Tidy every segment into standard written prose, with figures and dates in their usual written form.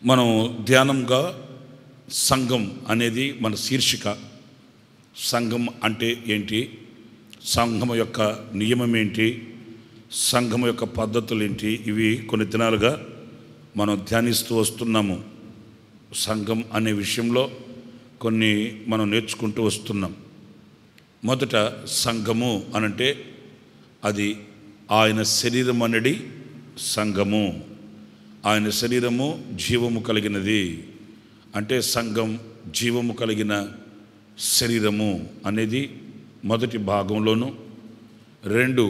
మనం ధ్యానంగా సంఘం అనేది మన శీర్షిక. సంఘం అంటే ఏంటి, సంఘం యొక్క నియమం ఏంటి, సంఘం యొక్క పద్ధతులు ఏంటి, ఇవి కొన్ని దినాలుగా మనం ధ్యానిస్తూ వస్తున్నాము. సంఘం అనే విషయంలో కొన్ని మనం నేర్చుకుంటూ వస్తున్నాం. మొదట సంఘము అనంటే అది ఆయన శరీరం అనేది సంఘము. ఆయన శరీరము జీవము కలిగినది అంటే సంఘం జీవము కలిగిన శరీరము అనేది మొదటి భాగంలోను. 2,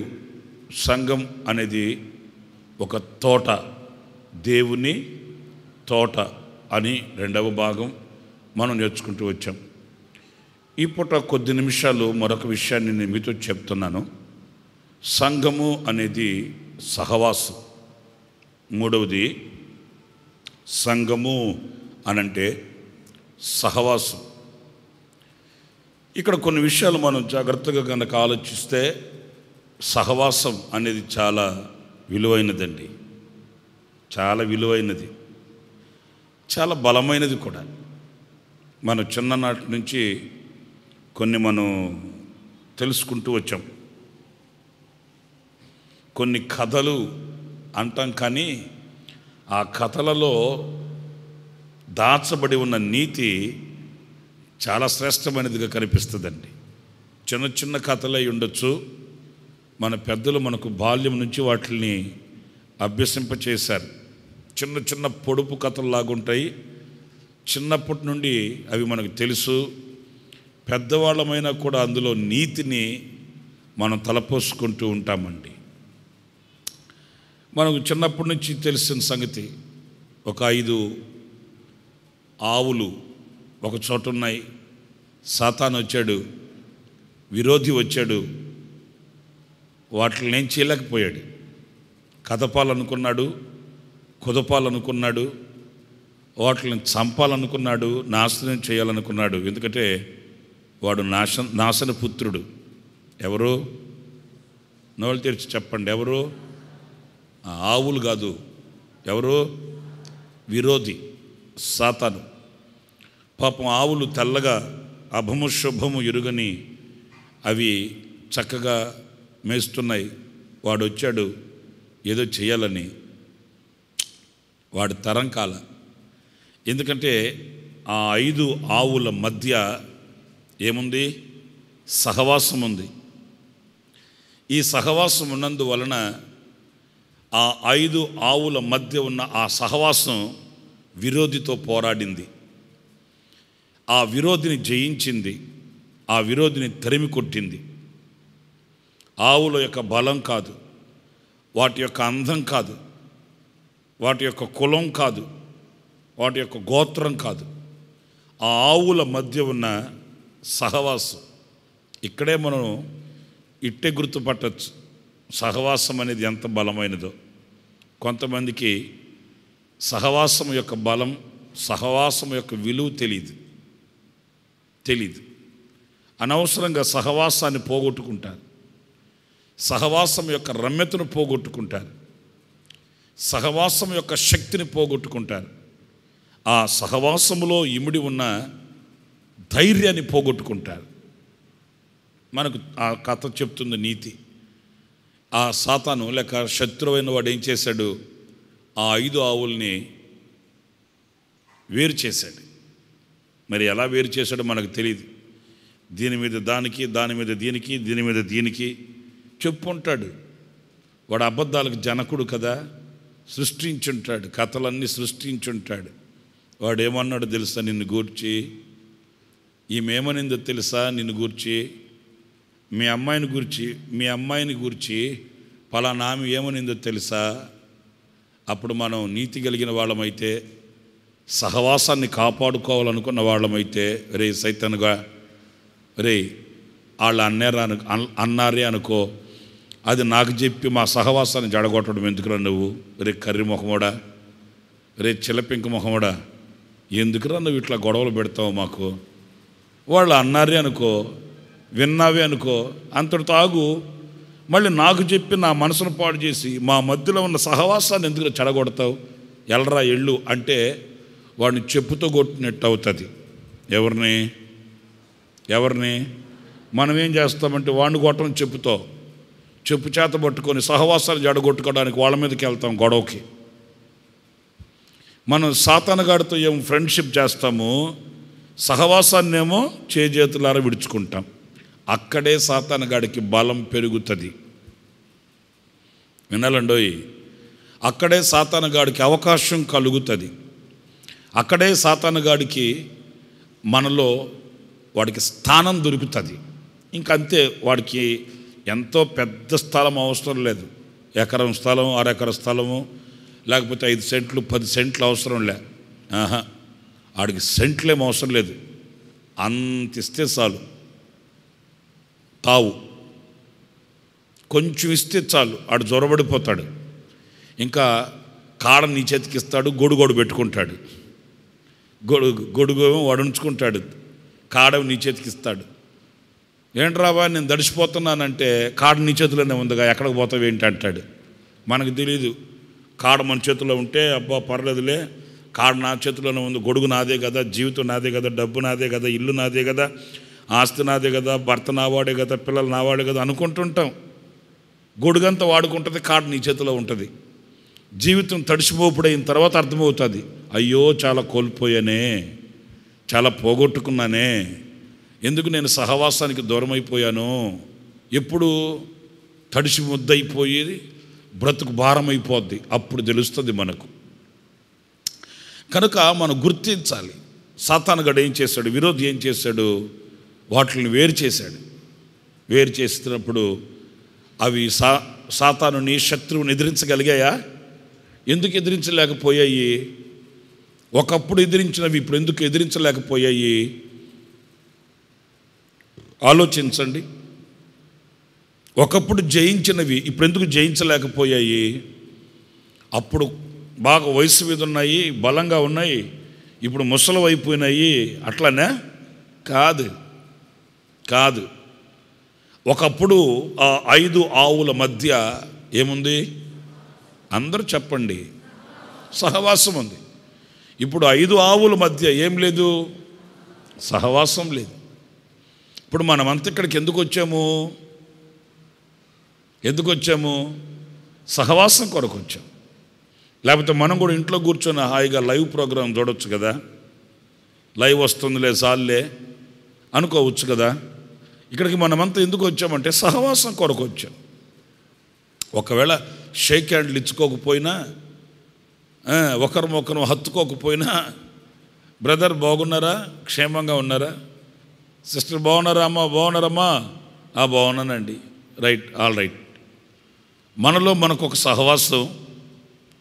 సంఘం అనేది ఒక తోట, దేవుని తోట అని 2వ భాగం మనం నేర్చుకుంటూ వచ్చాం. ఈ పూట కొద్ది నిమిషాలు మరొక విషయాన్ని నేను మీతో చెప్తున్నాను. సంఘము అనేది సహవాసం. 3వది సంఘము అనంటే సహవాసం. ఇక్కడ కొన్ని విషయాలు మనం జాగ్రత్తగా కనుక ఆలోచిస్తే సహవాసం అనేది చాలా విలువైనదండి. చాలా విలువైనది, చాలా బలమైనది కూడా. మనం చిన్ననాటి నుంచి కొన్ని మనం తెలుసుకుంటూ వచ్చాం. కొన్ని కథలు అంటాం, కానీ ఆ కథలలో దాచబడి ఉన్న నీతి చాలా శ్రేష్టమైనదిగా కనిపిస్తుందండి. చిన్న చిన్న కథలై ఉండొచ్చు. మన పెద్దలు మనకు బాల్యం నుంచి వాటిని అభ్యసింపచేశారు. చిన్న చిన్న పొడుపు కథల్లాగుంటాయి. చిన్నప్పటి నుండి అవి మనకు తెలుసు. పెద్దవాళ్ళమైనా కూడా అందులో నీతిని మనం తలపోసుకుంటూ ఉంటామండి. మనకు చిన్నప్పటి నుంచి తెలిసిన సంగతి, ఒక 5 ఆవులు ఒక చోట ఉన్నాయి. సాతాను వచ్చాడు, విరోధి వచ్చాడు, వాటిని ఏం చేయలేకపోయాడు. కదపాలనుకున్నాడు, కుదపాలనుకున్నాడు, వాటిని చంపాలనుకున్నాడు, నాశనం చేయాలనుకున్నాడు. ఎందుకంటే వాడు నాశన పుత్రుడు. ఎవరు? నోళ్ళు తెరిచి చెప్పండి, ఎవరు? ఆవులు కాదు. ఎవరు? విరోధి, సాతాను. పాపం ఆవులు తెల్లగా అభము శుభము ఎరుగని అవి చక్కగా మేస్తున్నాయి. వాడు వచ్చాడు ఏదో చేయాలని. వాడి తరం కాల. ఎందుకంటే ఆ 5 ఆవుల మధ్య ఏముంది? సహవాసం ఉంది. ఈ సహవాసం ఉన్నందువలన ఆ 5 ఆవుల మధ్య ఉన్న ఆ సహవాసం విరోధితో పోరాడింది. ఆ విరోధిని జయించింది. ఆ విరోధిని తరిమి కొట్టింది. ఆవుల యొక్క బలం కాదు, వాటి యొక్క అందం కాదు, వాటి యొక్క కులం కాదు, వాటి యొక్క గోత్రం కాదు. ఆ ఆవుల మధ్య ఉన్న సహవాసం. ఇక్కడే మనం ఇట్టే గుర్తుపట్టచ్చు సహవాసం అనేది ఎంత బలమైనదో. కొంతమందికి సహవాసం యొక్క బలం, సహవాసం యొక్క విలువ తెలియదు. అనవసరంగా సహవాసాన్ని పోగొట్టుకుంటారు. సహవాసం యొక్క రమ్యతను పోగొట్టుకుంటారు. సహవాసం యొక్క శక్తిని పోగొట్టుకుంటారు. ఆ సహవాసములో ఇమిడి ఉన్న ధైర్యాన్ని పోగొట్టుకుంటారు. మనకు ఆ కథ చెప్తుంది నీతి. ఆ సాతాను లేక శత్రువైన వాడు ఏం చేశాడు? ఆ 5 ఆవుల్ని వేరు చేశాడు. మరి ఎలా వేరు చేశాడో మనకు తెలియదు. దీని మీద దానికి, దాని మీద దీనికి, దీని మీద దీనికి చెప్పుంటాడు. వాడు అబద్ధాలకు జనకుడు కదా, సృష్టించుంటాడు, కథలన్నీ సృష్టించుంటాడు. వాడు ఏమన్నాడు తెలుసా నిన్ను గూర్చి? ఈమెమనిందో తెలుసా నిన్ను గూర్చి? మీ అమ్మాయిని గూర్చి పలానా ఆమె ఏమనిందో తెలుసా? అప్పుడు మనం నీతి కలిగిన వాళ్ళమైతే, సహవాసాన్ని కాపాడుకోవాలనుకున్న వాళ్ళమైతే, రే సైతన్గా, రే వాళ్ళు అన్నారే అనుకో, అది నాకు చెప్పి మా సహవాసాన్ని జడగొట్టడం ఎందుకురా నువ్వు? రే కర్రి మొహమోడా, రే చిలపింక మొహమోడా, ఎందుకురా నువ్వు ఇట్లా గొడవలు పెడతావు మాకు? వాళ్ళు అన్నారే అనుకో, విన్నావే అనుకో, అంతటితో ఆగు. మళ్ళీ నాకు చెప్పి నా మనసును పాడు చేసి మా మధ్యలో ఉన్న సహవాసాన్ని ఎందుకు చెడగొడతావు? ఎల్రా ఎళ్ళు అంటే వాడిని చెప్పుతో కొట్టినట్టు అవుతుంది. ఎవరిని మనం ఏం చేస్తామంటే వాడిని కొట్టడం చెప్పుతో, చెప్పు చేత పట్టుకొని సహవాసాలు జడగొట్టుకోవడానికి వాళ్ళ మీదకి వెళ్తాం గొడవకి. మనం సాతానుగాడితో ఏమో ఫ్రెండ్షిప్ చేస్తాము, సహవాసాన్నేమో చేతులారా విడుచుకుంటాం. అక్కడే సాతానుగాడికి బలం పెరుగుతుంది. వినాలండోయ్, అక్కడే సాతానుగాడికి అవకాశం కలుగుతుంది. అక్కడే సాతానుగాడికి మనలో వాడికి స్థానం దొరుకుతుంది. ఇంకంతే, వాడికి ఎంతో పెద్ద స్థలం అవసరం లేదు. ఎకరం స్థలం, అరెకర స్థలము, లేకపోతే 5 సెంట్లు 10 సెంట్లు అవసరం లే. వాడికి సెంట్లేం అవసరం లేదు. అంత ఇస్తే చాలు. తావు కొంచెం ఇస్తే చాలు, ఆడు జొరబడిపోతాడు. ఇంకా కాడ నీ చేతికి ఇస్తాడు, గొడుగోడు పెట్టుకుంటాడు. గొడుగు వాడు ఉంచుకుంటాడు, కాడ నీ చేతికి ఇస్తాడు. ఏంట్రావా నేను దడిచిపోతున్నానంటే, కాడ నీ చేతిలోనే ఉందిగా, ఎక్కడికి పోతావు ఏంటి అంటాడు. మనకు తెలీదు. కాడ మన చేతిలో ఉంటే అబ్బా పర్లేదులే, కాడ నా చేతిలోనే ఉంది, గొడుగు నాదే కదా, జీవితం నాదే కదా, డబ్బు నాదే కదా, ఇల్లు నాదే కదా, ఆస్తి నాదే కదా, భర్త నావాడే కదా, పిల్లలు నావాడే కదా అనుకుంటుంటాం. గొడుగంతా వాడుకుంటుంది, కాడ నీ చేతిలో ఉంటుంది. జీవితం తడిసిపోపుడైన తర్వాత అర్థమవుతుంది, అయ్యో చాలా కోల్పోయానే, చాలా పోగొట్టుకున్నానే, ఎందుకు నేను సహవాసానికి దూరం అయిపోయాను. ఎప్పుడు తడిసి ముద్దయిపోయి బ్రతుకు భారం అయిపోద్ది, అప్పుడు తెలుస్తుంది మనకు. కనుక మనం గుర్తించాలి, సాతానుగాడు ఏం చేశాడు, విరోధి ఏం చేశాడు, వాటిని వేరు చేశాడు. వేరు చేసినప్పుడు అవి సాతానుని, శత్రువుని ఎదిరించగలిగాయా? ఎందుకు ఎదిరించలేకపోయాయి? ఒకప్పుడు ఎదిరించినవి ఇప్పుడు ఎందుకు ఎదిరించలేకపోయాయి? ఆలోచించండి. ఒకప్పుడు జయించినవి ఇప్పుడు ఎందుకు జయించలేకపోయాయి? అప్పుడు బాగా వయసు మీద ఉన్నాయి, బలంగా ఉన్నాయి, ఇప్పుడు ముసలు అయిపోయినాయి అట్లనే కాదు. ఒకప్పుడు ఆ 5 ఆవుల మధ్య ఏముంది? అందరూ చెప్పండి, సహవాసం ఉంది. ఇప్పుడు 5 ఆవుల మధ్య ఏం లేదు? సహవాసం లేదు. ఇప్పుడు మనమంతా ఇక్కడికి ఎందుకు వచ్చాము? సహవాసం కొరకు వచ్చాం. లేకపోతే మనం కూడా ఇంట్లో కూర్చొని హాయిగా లైవ్ ప్రోగ్రాం చూడవచ్చు కదా, లైవ్ వస్తుందిలే చాలులే అనుకోవచ్చు కదా. ఇక్కడికి మనమంతా ఎందుకు వచ్చామంటే సహవాసం కొరకు వచ్చాం. ఒకవేళ షేక్ హ్యాండ్లు ఇచ్చుకోకపోయినా, ఒకరినొకరు హత్తుకోకపోయినా, బ్రదర్ బాగున్నారా, క్షేమంగా ఉన్నారా, సిస్టర్ బాగున్నారా అమ్మా, బాగున్నారమ్మా, బాగున్నానండి, రైట్, ఆల్ రైట్. మనలో మనకు ఒక సహవాసం.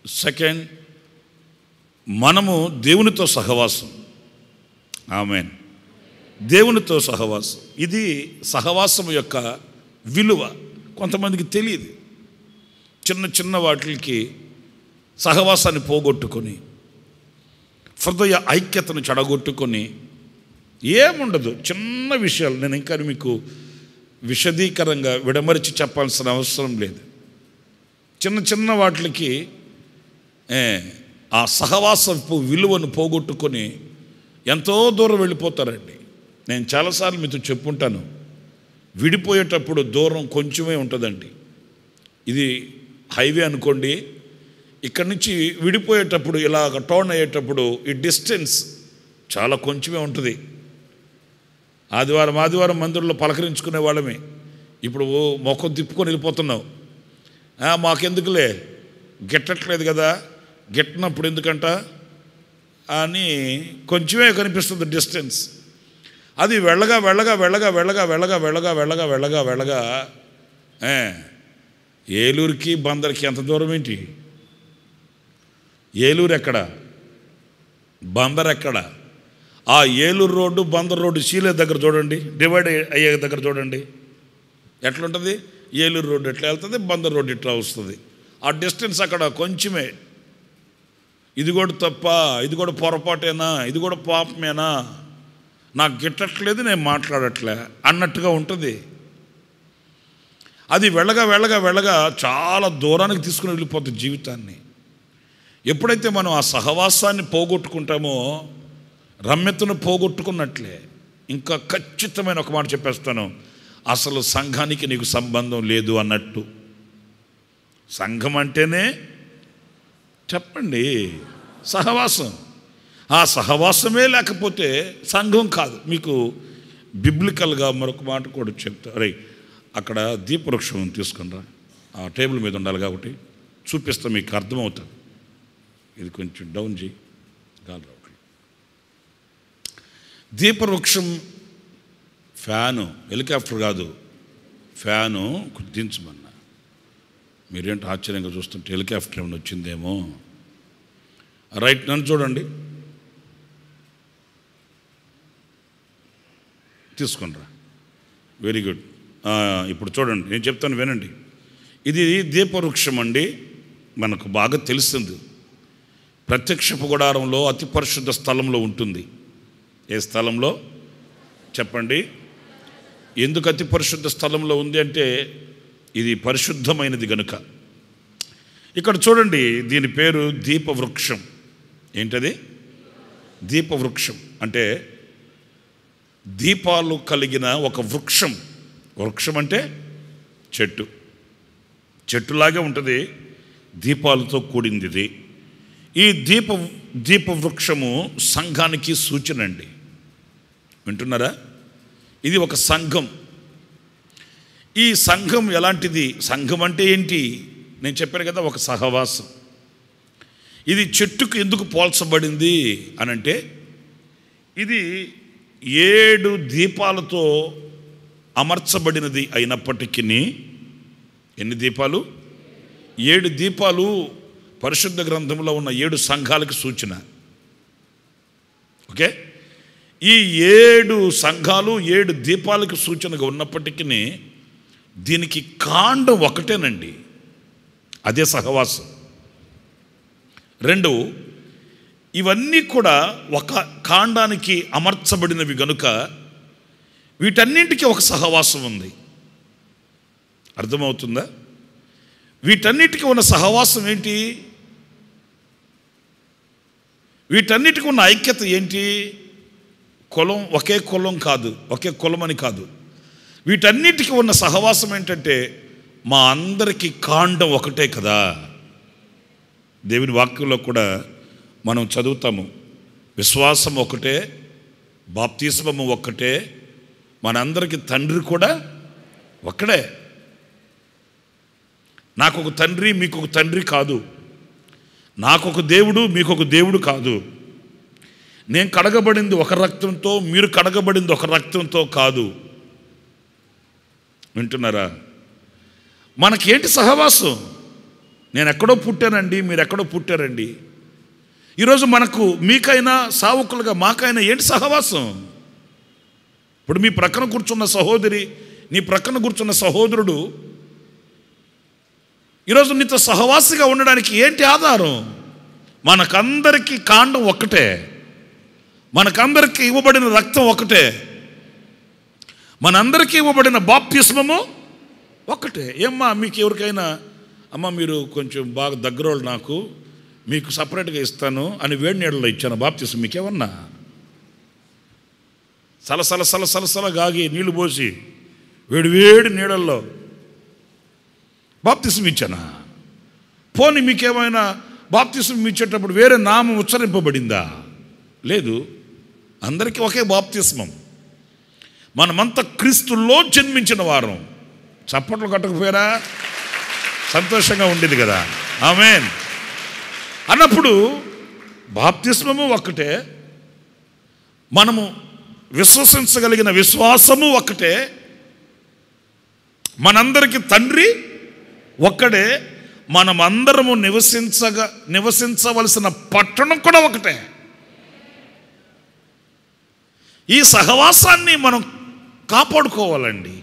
సెకండ్, మనము దేవునితో సహవాసం. ఆమేన్. దేవునితో సహవాసం, ఇది సహవాసం యొక్క విలువ కొంతమందికి తెలియదు. చిన్న వాటికి సహవాసాన్ని పోగొట్టుకొని, హృదయ ఐక్యతను చెడగొట్టుకొని, ఏముండదు చిన్న విషయాలు. నేను ఇంకా మీకు విశదీకరంగా విడమరిచి చెప్పాల్సిన అవసరం లేదు. చిన్న వాటికి ఆ సహవాసపు విలువను పోగొట్టుకొని ఎంతో దూరం వెళ్ళిపోతారండి. నేను చాలాసార్లు మీతో చెప్పుంటాను, విడిపోయేటప్పుడు దూరం కొంచెమే ఉంటుందండి. ఇది హైవే అనుకోండి, ఇక్కడి నుంచి విడిపోయేటప్పుడు ఇలాగ టర్న్ అయ్యేటప్పుడు ఈ డిస్టెన్స్ చాలా కొంచెమే ఉంటుంది. ఆదివారం మందిరంలో పలకరించుకునే వాళ్ళమే, ఇప్పుడు మొఖం తిప్పుకొని వెళ్ళిపోతున్నావు. మాకెందుకులే, గిట్టట్లేదు కదా, గిట్టినప్పుడు ఎందుకంట అని కొంచెమే కనిపిస్తుంది డిస్టెన్స్. అది వెళ్ళగా ఏలూరుకి బందర్కి ఎంత దూరం ఏంటి? ఏలూరు ఎక్కడ, బందర్ ఎక్కడ? ఆ ఏలూరు రోడ్డు బందర్ రోడ్డు సీలే దగ్గర చూడండి, డివైడ్ అయ్యే దగ్గర చూడండి ఎట్లుంటుంది. ఏలూరు రోడ్డు ఎట్లా వెళ్తుంది, బందర్ రోడ్డు ఇట్లా వస్తుంది. ఆ డిస్టెన్స్ అక్కడ కొంచెమే. ఇది కూడా తప్ప, ఇది కూడా పొరపాటేనా, ఇది కూడా పాపమేనా, నాకు గిట్టట్లేదు, నేను మాట్లాడట్లే అన్నట్టుగా ఉంటుంది. అది వెళ్ళగా చాలా దూరానికి తీసుకుని వెళ్ళిపోతుంది జీవితాన్ని. ఎప్పుడైతే మనం ఆ సహవాసాన్ని పోగొట్టుకుంటామో రమ్యతను పోగొట్టుకున్నట్లే. ఇంకా ఖచ్చితమైన ఒక మాట చెప్పేస్తాను, అసలు సంఘానికి నీకు సంబంధం లేదు అన్నట్టు. సంఘం అంటేనే చెప్పండి సహవాసం. ఆ సహవాసమే లేకపోతే సంఘం కాదు. మీకు బిబ్లికల్గా మరొక మాట కూడా చెప్తా. అరే అక్కడ దీపవృక్షం తీసుకునిరా, ఆ టేబుల్ మీద ఉండాలి కాబట్టి చూపిస్తా, మీకు అర్థమవుతుంది. ఇది కొంచెం డౌన్ చేయి, గాలి రావట్లేదు. దీపవృక్షం ఫ్యాను, హెలికాప్టర్ కాదు, ఫ్యాను దించమన్నా. మీరేంటి ఆశ్చర్యంగా చూస్తుంటే హెలికాప్టర్ ఏమైనా వచ్చిందేమో. రైట్, నన్ను చూడండి, తీసుకునిరా. Very good. ఇప్పుడు చూడండి, నేను చెప్తాను వినండి. ఇది దీపవృక్షం అండి, మనకు బాగా తెలిసింది. ప్రత్యక్షపు గుడారంలో అతి పరిశుద్ధ స్థలంలో ఉంటుంది. ఏ స్థలంలో చెప్పండి? ఎందుకు అతి పరిశుద్ధ స్థలంలో ఉంది అంటే ఇది పరిశుద్ధమైనది గనుక. ఇక్కడ చూడండి, దీని పేరు దీపవృక్షం. ఏంటది? దీపవృక్షం అంటే దీపాలు కలిగిన ఒక వృక్షం. వృక్షం అంటే చెట్టు, చెట్టులాగే ఉంటుంది, దీపాలతో కూడింది ఇది. ఈ దీపవృక్షము సంఘానికి సూచన అండి. వింటున్నారా? ఇది ఒక సంఘం. ఈ సంఘం ఎలాంటిది? సంఘం అంటే ఏంటి? నేను చెప్పాను కదా, ఒక సహవాసం. ఇది చెట్టుకు ఎందుకు పోల్చబడింది అనంటే, ఇది 7 దీపాలతో అమర్చబడినది అయినప్పటికీ, ఎన్ని దీపాలు? 7 దీపాలు పరిశుద్ధ గ్రంథంలో ఉన్న 7 సంఘాలకు సూచన. ఓకే, ఈ 7 సంఘాలు 7 దీపాలకు సూచనగా ఉన్నప్పటికీ దీనికి కాండం ఒకటేనండి, అదే సహవాసం. 2, ఇవన్నీ కూడా ఒక కాండానికి అమర్చబడినవి గనుక వీటన్నింటికీ ఒక సహవాసం ఉంది. అర్థమవుతుందా? వీటన్నిటికీ ఉన్న సహవాసం ఏంటి? వీటన్నిటికీ ఉన్న ఐక్యత ఏంటి? కులం, ఒకే కులం కాదు, ఒకే కులం అని కాదు. వీటన్నిటికీ ఉన్న సహవాసం ఏంటంటే మా అందరికీ కాండం ఒకటే కదా. దేవుని వాక్యంలో కూడా మనం చదువుతాము, విశ్వాసం ఒకటే, బాప్తిస్మము ఒక్కటే, మనందరికీ తండ్రి కూడా ఒక్కడే. నాకు ఒక తండ్రి, మీకు ఒక తండ్రి కాదు. నాకు ఒక దేవుడు, మీకు ఒక దేవుడు కాదు. నేను కడగబడింది ఒక రక్తంతో, మీరు కడగబడింది ఒక రక్తంతో కాదు. వింటున్నారా? మనకేంటి సహవాసం? నేను ఎక్కడో పుట్టానండి, మీరు ఎక్కడో పుట్టారండి. ఈరోజు మనకు మీకైనా సావుకులుగా మాకైనా ఏంటి సహవాసం? ఇప్పుడు మీ ప్రక్కన కూర్చున్న సహోదరి, నీ ప్రక్కన కూర్చున్న సహోదరుడు ఈరోజు నీతో సహవాసిగా ఉండడానికి ఏంటి ఆధారం? మనకందరికీ కాండం ఒక్కటే, మనకందరికీ ఇవ్వబడిన రక్తం ఒకటే, మనందరికీ ఇవ్వబడిన బాప్తిస్మము ఒక్కటే. ఏమ్మా మీకు ఎవరికైనా, అమ్మ మీరు కొంచెం బాగా దగ్గరోళ్ళు, నాకు మీకు సపరేట్గా ఇస్తాను అని వేడి నీళ్ళలో ఇచ్చాను బాప్తిస్మం. మీకేమన్నా సలసల సలసల గాగి నీళ్లు పోసి వేడి నీళ్ళల్లో బాప్తిస్మం ఇచ్చానా? పోనీ మీకేమైనా బాప్తిస్మం ఇచ్చేటప్పుడు వేరే నామం ఉచ్చరింపబడిందా? లేదు, అందరికీ ఒకే బాప్తిస్మం. మనమంతా క్రీస్తులో జన్మించిన వారం. చప్పట్లు కట్టకపోయారా? సంతోషంగా ఉండేది కదా. ఆమేన్ అన్నప్పుడు బాప్తిస్మము ఒక్కటే, మనము విశ్వసించగలిగిన విశ్వాసము ఒక్కటే, మనందరికీ తండ్రి ఒక్కడే, మనమందరము నివసించవలసిన పట్టణం కూడా ఒకటే. ఈ సహవాసాన్ని మనం కాపాడుకోవాలండి.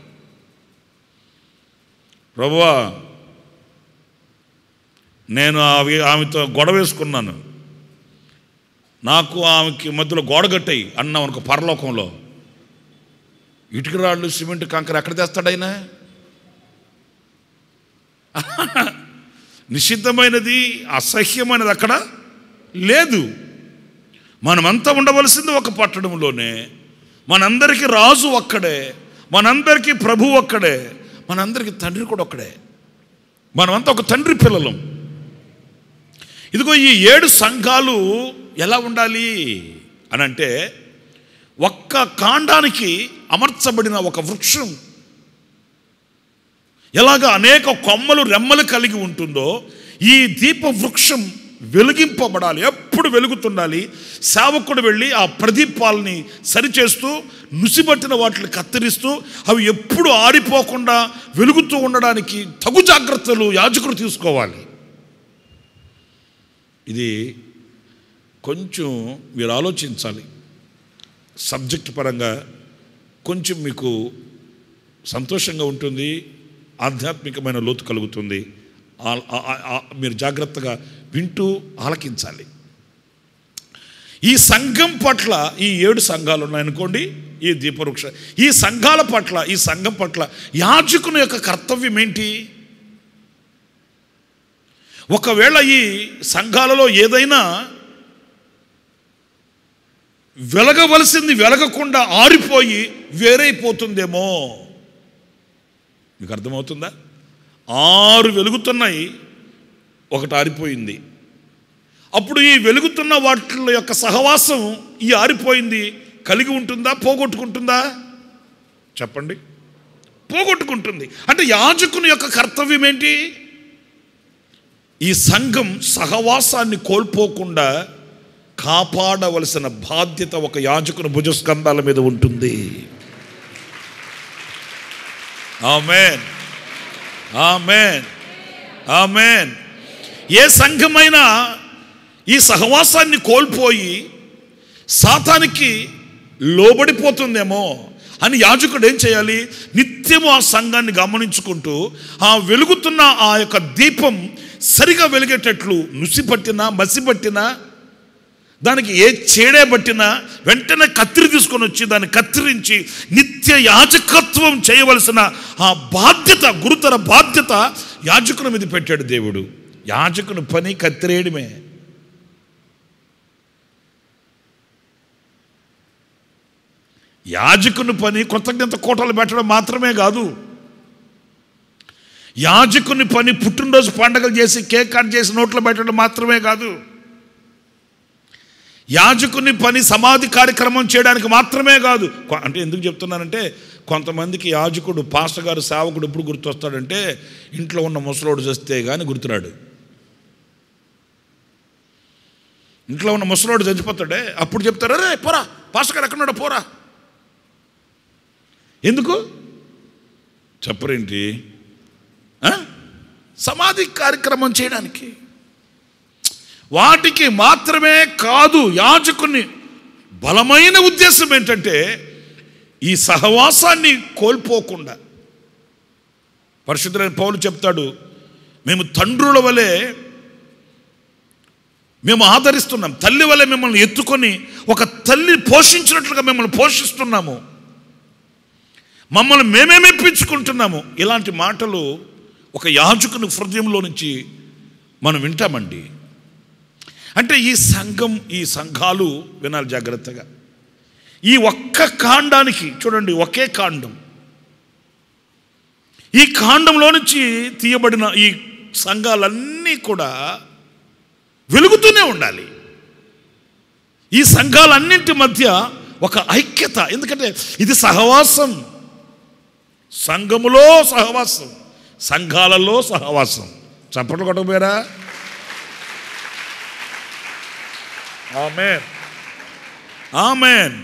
ప్రభువా, నేను ఆమెతో గొడవ వేసుకున్నాను, నాకు ఆమెకి మధ్యలో గోడ కట్టాయి అన్నాం అనుకో, పరలోకంలో ఇటుక రాళ్ళు సిమెంట్ కంకర ఎక్కడ తెస్తాడైనా? నిషిద్ధమైనది, అసహ్యమైనది అక్కడ లేదు. మనమంతా ఉండవలసింది ఒక పట్టణంలోనే. మనందరికీ రాజు ఒక్కడే, మనందరికీ ప్రభువు ఒక్కడే, మనందరికీ తండ్రి కూడా ఒక్కడే. మనమంతా ఒక తండ్రి పిల్లలం. ఇదిగో ఈ 7 సంఘాలు ఎలా ఉండాలి అని అంటే, ఒక్క కాండానికి అమర్చబడిన ఒక వృక్షం ఎలాగా అనేక కొమ్మలు రెమ్మలు కలిగి ఉంటుందో, ఈ దీప వృక్షం వెలిగింపబడాలి, ఎప్పుడు వెలుగుతుండాలి. సేవకుడు వెళ్ళి ఆ ప్రదీపాలని సరిచేస్తూ, నుసిబట్టిన వాటిని కత్తిరిస్తూ, అవి ఎప్పుడు ఆరిపోకుండా వెలుగుతూ ఉండడానికి తగు జాగ్రత్తలు యాజకుడు తీసుకోవాలి. ఇది కొంచెం మీరు ఆలోచించాలి. సబ్జెక్ట్ పరంగా కొంచెం మీకు సంతోషంగా ఉంటుంది, ఆధ్యాత్మికమైన లోతు కలుగుతుంది. మీరు జాగ్రత్తగా వింటూ ఆలకించాలి. ఈ సంఘం పట్ల, ఈ 7 సంఘాలు ఉన్నాయనుకోండి, ఈ దీపవృక్ష, ఈ సంఘాల పట్ల, ఈ సంఘం పట్ల యాజకుని యొక్క కర్తవ్యం ఏంటి? ఒకవేళ ఈ సంఘాలలో ఏదైనా వెలగవలసింది వెలగకుండా ఆరిపోయి వేరైపోతుందేమో. మీకు అర్థమవుతుందా? 6 వెలుగుతున్నాయి, ఒకటి ఆరిపోయింది. అప్పుడు ఈ వెలుగుతున్న వాటి యొక్క సహవాసం ఈ ఆరిపోయింది కలిగి ఉంటుందా, పోగొట్టుకుంటుందా? చెప్పండి. పోగొట్టుకుంటుంది. అంటే యాజకుని యొక్క కర్తవ్యం ఏంటి? ఈ సంఘం సహవాసాన్ని కోల్పోకుండా కాపాడవలసిన బాధ్యత ఒక యాజకుని భుజస్కంధాల మీద ఉంటుంది. ఆమేన్, ఆమేన్, ఆమేన్. ఏ సంఘమైనా ఈ సహవాసాన్ని కోల్పోయి సాతానికి లోబడిపోతుందేమో అని యాజకుడు ఏం చేయాలి? నిత్యము ఆ సంఘాన్ని గమనించుకుంటూ, ఆ వెలుగుతున్న ఆ యొక్క దీపం సరిగా వెలిగేటట్లు నుసిపట్టినా, మసిపట్టినా, దానికి ఏ చేడే పట్టినా వెంటనే కత్తిరి తీసుకొని వచ్చి దాన్ని కత్తిరించి నిత్య యాజకత్వం చేయవలసిన ఆ బాధ్యత, గురుతర బాధ్యత యాజకుని మీద పెట్టాడు దేవుడు. యాజకుని పని కత్తిరేయడమే. యాజకుని పని కృతజ్ఞత కోటలు పెట్టడం మాత్రమే కాదు. యాజకుని పని పుట్టినరోజు పండుగలు చేసి కేక్ కట్ చేసి నోట్లో పెట్టడం మాత్రమే కాదు. యాజకుని పని సమాధి కార్యక్రమం చేయడానికి మాత్రమే కాదు. అంటే ఎందుకు చెప్తున్నానంటే, కొంతమందికి యాజకుడు, పాస్టర్ గారు, సేవకుడు ఎప్పుడు గుర్తొస్తాడంటే ఇంట్లో ఉన్న ముసలోడు చస్తే కానీ గుర్తురాడు. ఇంట్లో ఉన్న ముసలోడు చచ్చిపోతాడే, అప్పుడు చెప్తారు, అరే పోరా పాస్టర్ గారు ఎక్కడున్నాడో పోరా. ఎందుకు చెప్పరేంటి? సమాధి కార్యక్రమం చేయడానికి. వాటికి మాత్రమే కాదు. యాజకుని బలమైన ఉద్దేశం ఏంటంటే ఈ సహవాసాన్ని కోల్పోకుండా. పరిశుద్ధుడైన పౌలు చెప్తాడు, మేము తండ్రుల వలె మేము ఆదరిస్తున్నాం, తల్లి వలె మిమ్మల్ని ఎత్తుకొని ఒక తల్లి పోషించినట్లుగా మిమ్మల్ని పోషిస్తున్నాము, మమ్మల్ని మేమే మెప్పించుకుంటున్నాము. ఇలాంటి మాటలు ఒక యాజకుని హృదయంలో నుంచి మనం వింటామండి. అంటే ఈ సంఘం, ఈ సంఘాలు వినాలి జాగ్రత్తగా. ఈ ఒక్క కాండానికి చూడండి, ఒకే కాండం, ఈ కాండంలో నుంచి తీయబడిన ఈ సంఘాలన్నీ కూడా వెలుగుతూనే ఉండాలి. ఈ సంఘాలన్నింటి మధ్య ఒక ఐక్యత. ఎందుకంటే ఇది సహవాసం. సంఘములో సహవాసం, సంఘాలలో సహవాసం. చప్పట్లు కొట్టకపోయారా? ఆమేన్, ఆమేన్.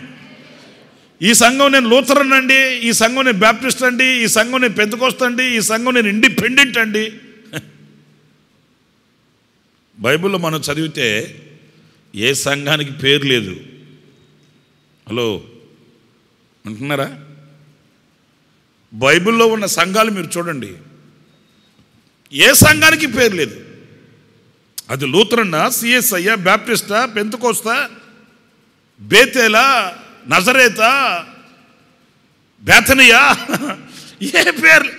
ఈ సంఘం నేను లూథరన్ అండి, ఈ సంఘం నేను బ్యాప్టిస్ట్ అండి, ఈ సంఘం నేను పెంతెకోస్తు అండి, ఈ సంఘం నేను ఇండిపెండెంట్ అండి. బైబిల్లో మనం చదివితే ఏ సంఘానికి పేరు లేదు. హలో అంటున్నారా? బైబిల్లో ఉన్న సంఘాలు మీరు చూడండి, ఏ సంఘానికి పేరు లేదు. అది లూథరన్నా, సిఎస్ఐయా, బ్యాప్టిస్టా, పెంతెకోస్తా, బేతేలా, నజరేతా, బేతనియా, ఏ పేరు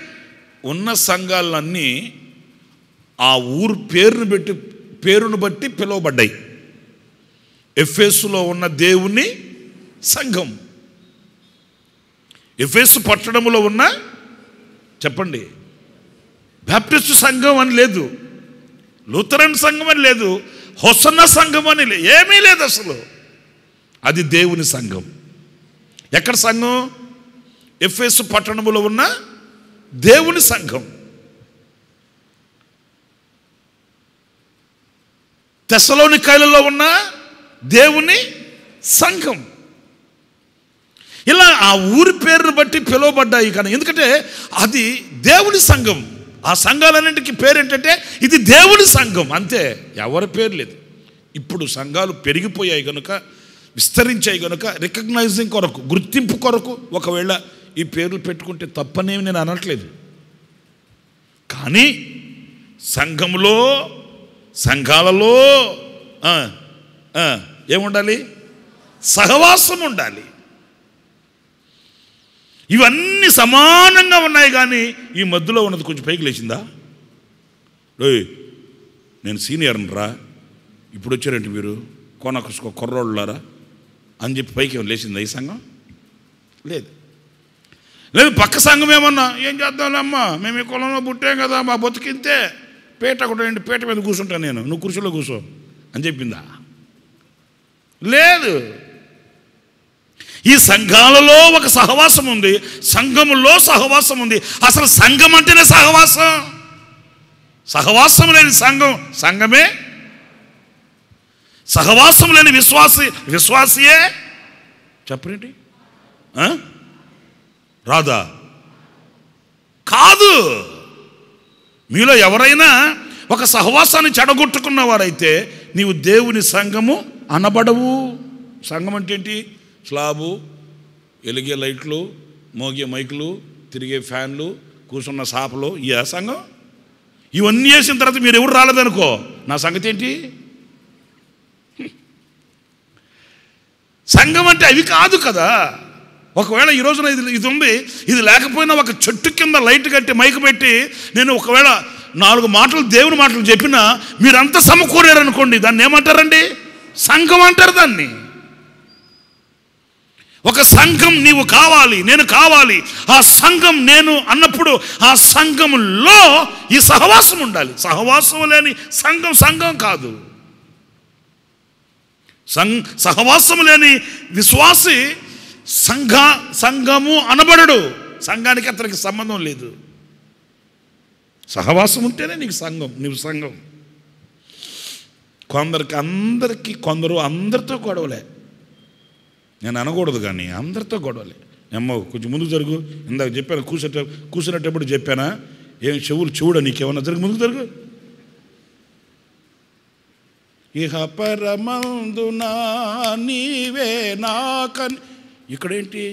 ఉన్న సంఘాలన్నీ ఆ ఊరు పేరును బట్టి పిలువబడ్డాయి. ఎఫెసులో ఉన్న దేవుని సంఘం, ఎఫెసు పట్టణంలో ఉన్న, చెప్పండి, బాప్టిస్టు సంఘం అని లేదు, లూథరన్ సంఘం అని లేదు, హొసన్న సంఘం అని ఏమీ లేదు అసలు. అది దేవుని సంఘం. ఎక్కడ సంఘం? ఎఫెసు పట్టణంలో ఉన్న దేవుని సంఘం. తెస్సలోనికైలలో ఉన్న దేవుని సంఘం. ఇలా ఆ ఊరి పేరును బట్టి పిలువబడ్డాయి. కానీ ఎందుకంటే అది దేవుని సంఘం. ఆ సంఘాలన్నింటికి పేరు ఏంటంటే ఇది దేవుని సంఘం, అంతే, ఎవరి పేరు లేదు. ఇప్పుడు సంఘాలు పెరిగిపోయాయి కనుక, విస్తరించాయి కనుక రికగ్నైజింగ్ కొరకు, గుర్తింపు కొరకు ఒకవేళ ఈ పేర్లు పెట్టుకుంటే తప్పనేమి నేను అనట్లేదు. కానీ సంఘంలో, సంఘాలలో ఏముండాలి? సహవాసం ఉండాలి. ఇవన్నీ సమానంగా ఉన్నాయి. కానీ ఈ మధ్యలో ఉన్నది కొంచెం పైకి లేచిందా? నేను సీనియర్ని రా, ఇప్పుడు వచ్చారంటే మీరు కుర్రోళ్ళారా అని చెప్పి పైకి ఏమైనా లేచిందా ఈ సంఘం? లేదు. లేదు, పక్క సంఘం ఏమన్నా ఏం చేద్దాంలేమ్మా, మేము ఈ కులంలో పుట్టాం కదా, మా బతుకింతే, పేట ఒకటి పేట మీద కూర్చుంటాను నేను, నువ్వు కుర్చీలో కూర్చో అని చెప్పిందా? లేదు. ఈ సంఘాలలో ఒక సహవాసం ఉంది, సంఘములో సహవాసం ఉంది. అసలు సంఘం అంటేనే సహవాసం. సహవాసం లేని సంఘం సంఘమే, సహవాసం లేని విశ్వాసియే. చెప్పండి, రాదా? కాదు. మీలో ఎవరైనా ఒక సహవాసాన్ని చెడగొట్టుకున్న వారైతే నీవు దేవుని సంఘము అనబడవు. సంఘం అంటే ఏంటి? స్లాబు, వెలిగే లైట్లు, మోగే మైకులు, తిరిగే ఫ్యాన్లు, కూర్చున్న సాపలు, ఈ సంఘం. ఇవన్నీ వేసిన తర్వాత మీరు ఎవరు రాలేదనుకో, నా సంగతి ఏంటి? సంఘం అంటే అవి కాదు కదా. ఒకవేళ ఈ రోజున ఇది ఉంది, ఇది లేకపోయినా ఒక చెట్టు కింద లైట్ కట్టి మైకు పెట్టి నేను ఒకవేళ 4 మాటలు దేవుని మాటలు చెప్పినా మీరంతా సమకూరారనుకోండి, దాన్ని ఏమంటారండి? సంఘం అంటారు దాన్ని. ఒక సంఘం నీవు కావాలి, నేను కావాలి. ఆ సంఘం నేను అన్నప్పుడు ఆ సంఘంలో ఈ సహవాసం ఉండాలి. సహవాసం లేని సంఘం సంఘం కాదు. సహవాసం లేని విశ్వాసి సంఘము అనబడడు. సంఘానికి అతనికి సంబంధం లేదు. సహవాసం ఉంటేనే నీకు సంఘం, నీవు సంఘం. కొందరు అందరితో గొడవలే. నేను అనకూడదు కానీ అందరితో గొడవలే. అమ్మ కొంచెం ముందుకు జరుగు, ఇందాక చెప్పాను, కూర్చునేటప్పుడు చెప్పానా, ఏం చెవుడా నీకేమన్నా జరుగు, ముందుకు జరుగు. ఇహ పరమందునా నీవే నాకని, ఇక్కడేంటి?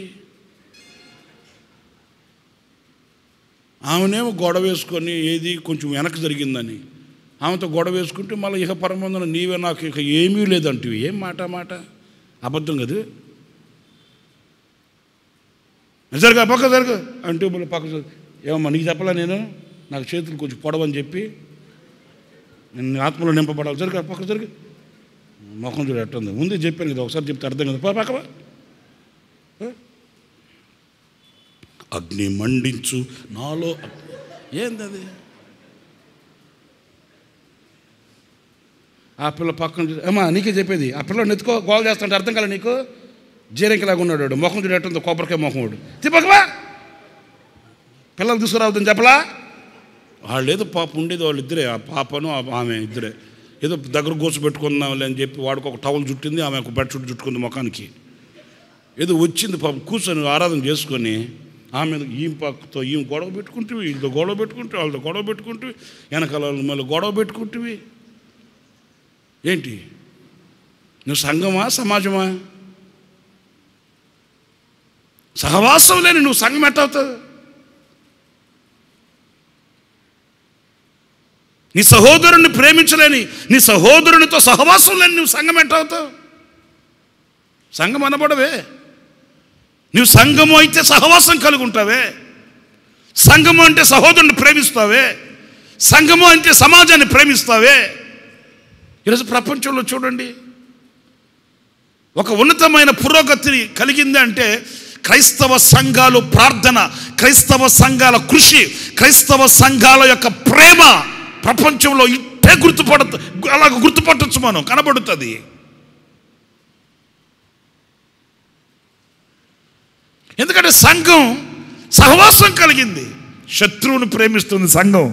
ఆమెనేమో గొడవ వేసుకొని ఏది కొంచెం వెనక్కి జరిగిందని ఆమెతో గొడవ వేసుకుంటే మళ్ళీ ఇహ పరమందున నీవే నాకు ఇక ఏమీ లేదంటివి. ఏం మాట అబద్ధం కదా. జరగా పక్క జరగ అంటే మళ్ళీ పక్క ఏమమ్మా నీకు చెప్పలా, నేను నాకు చేతులు కొంచెం పొడవని చెప్పి నేను ఆత్మలో నింపబడాలి. జరగ పక్క జరగ, మొహం చూడ ఎట్టుంది, ముందే చెప్పాను కదా, ఒకసారి చెప్తే అర్థం కదా. పక్కవా అగ్ని మండించు నాలో. ఏంది అది? ఆ పిల్ల పక్కన అమ్మా నీకే చెప్పేది, ఆ పిల్లలు నెత్తుకో గోల్ చేస్తుంటే అర్థం కదా నీకు? జీరంకిలాగా ఉన్నాడు, మొహం చూడ ఎట్టుందో, కొబ్బరికాయ మొహం వాడు. తిప్పకవా పిల్లలు తీసుకురావద్దని చెప్పలా? వాళ్ళు ఏదో పాప ఉండేది, వాళ్ళు ఇద్దరే, ఆ పాపను ఆమె ఇద్దరే. ఏదో దగ్గర గోసు పెట్టుకుందాంలే అని చెప్పి వాడికి ఒక టవల్ చుట్టింది, ఆమె ఒక బెడ్ చుట్టు చుట్టుకుంది ముఖానికి. ఏదో వచ్చింది పాపం, కూర్చొని ఆరాధన చేసుకొని ఆమె ఈమె పక్కతో ఈమె గొడవ పెట్టుకుంటువి, వీళ్ళతో గొడవ పెట్టుకుంటే, వాళ్ళతో గొడవ పెట్టుకుంటువి, వెనకాల మళ్ళీ గొడవ పెట్టుకుంటువి. ఏంటి నువ్వు సంఘమా సమాజమా? సహవాసం లేని నువ్వు సంఘం ఎట్టవుతావు? నీ సహోదరుని ప్రేమించలేని, నీ సహోదరునితో సహవాసం లేని నువ్వు సంఘం ఎట్టవుతావు? సంఘం అనబడవే. నువ్వు సంఘము అయితే సహవాసం కలిగి ఉంటావే. సంఘము అంటే సహోదరుని ప్రేమిస్తావే. సంఘము అంటే సమాజాన్ని ప్రేమిస్తావే. ఈరోజు ప్రపంచంలో చూడండి, ఒక ఉన్నతమైన పురోగతిని కలిగింది అంటే క్రైస్తవ సంఘాలు ప్రార్థన, క్రైస్తవ సంఘాల కృషి, క్రైస్తవ సంఘాల యొక్క ప్రేమ ప్రపంచంలో ఇట్టే అలాగ గుర్తుపట్టచ్చు, మనం కనబడుతుంది. ఎందుకంటే సంఘం సహవాసం కలిగింది. శత్రువుని ప్రేమిస్తుంది సంఘం.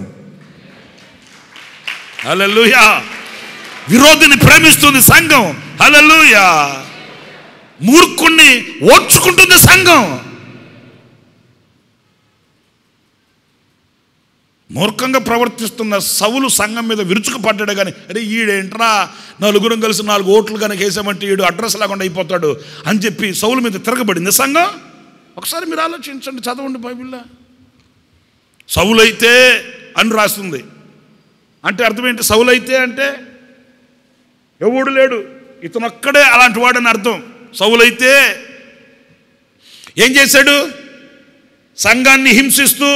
హల్లెలూయా. విరోధిని ప్రేమిస్తుంది సంఘం. హల్లెలూయా. మూర్ఖుణ్ణి ఓర్చుకుంటుంది సంఘం. మూర్ఖంగా ప్రవర్తిస్తున్న సౌలు సంఘం మీద విరుచుకుపడ్డాడు. కానీ అరే ఈడేంట్రా, నలుగురం కలిసి 4 ఓట్లు కనుక వేసామంటే ఈడు అడ్రస్ లేకుండా అయిపోతాడు అని చెప్పి సౌలు మీద తిరగబడింది సంఘం. ఒకసారి మీరు ఆలోచించండి, చదవండి బైబిల్లో. సౌలైతే అని రాస్తుంది అంటే అర్థం ఏంటి? సౌలైతే అంటే ఎవడు లేడు, ఇతను ఒక్కడే అలాంటి వాడని అర్థం. సౌలైతే ఏం చేశాడు? సంఘాన్ని హింసిస్తూ,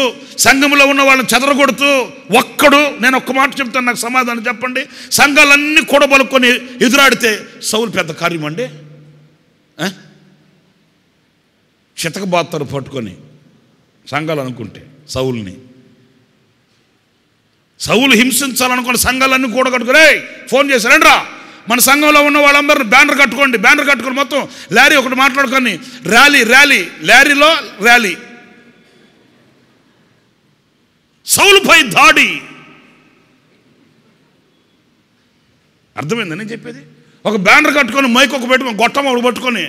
సంఘంలో ఉన్న వాళ్ళని చెదరగొడుతూ ఒక్కడు, నేను ఒక్క మాట చెప్తాను, నాకు సమాధానం చెప్పండి. సంఘాలన్నీ కూడబలుకొని ఎదురాడితే సౌలు పెద్ద కార్యం అండి. చితకబాతారు పట్టుకొని సంఘాలు అనుకుంటే సౌలుని. సౌలు హింసించాలనుకున్న సంఘాలన్నీ కూడగట్టుకుని ఫోన్ చేశారండి, రా మన సంఘంలో ఉన్న వాళ్ళందరూ బ్యానర్ కట్టుకొని మొత్తం లారీ ఒకటి మాట్లాడుకొని లారీలో ర్యాలీ. సౌలుపై దాడి. అర్థమైందని చెప్పేది? ఒక బ్యానర్ కట్టుకొని మైక్ ఒక పెట్టుకొని గొట్టం ఒకటి పట్టుకొని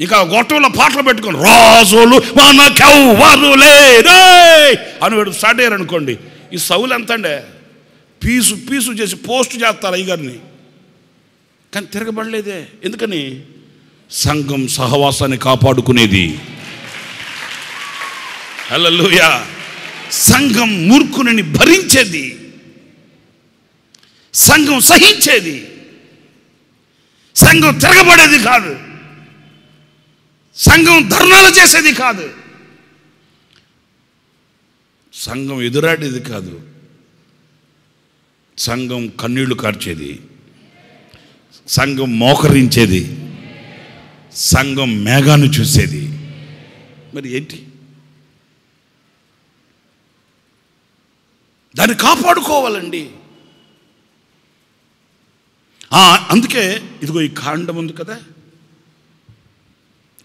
ఇక గొట్టంలో పాటలు పెట్టుకొని రాజులు మనకెవ్వరు లేరే అని స్టార్ట్ అయ్యారు అనుకోండి. ఈ సౌలు ఎంత అండి, పీసు చేసి పోస్ట్ చేస్తారు అయ్యగారిని. కానీ తిరగబడలేదే. ఎందుకని? సంఘం సహవాసాన్ని కాపాడుకునేది. హల్లెలూయా. సంఘం మూర్ఖుని భరించేది, సంఘం సహించేది, సంఘం తిరగబడేది కాదు, సంఘం ధర్నాలు చేసేది కాదు, సంఘం ఎదురాడేది కాదు, సంఘం కన్నీళ్లు కార్చేది, సంఘం మోకరించేది, సంఘం మేఘాన్ని చూసేది. మరి ఏంటి? దాన్ని కాపాడుకోవాలండి. అందుకే ఇదిగో ఈ కాండం ఉంది కదా,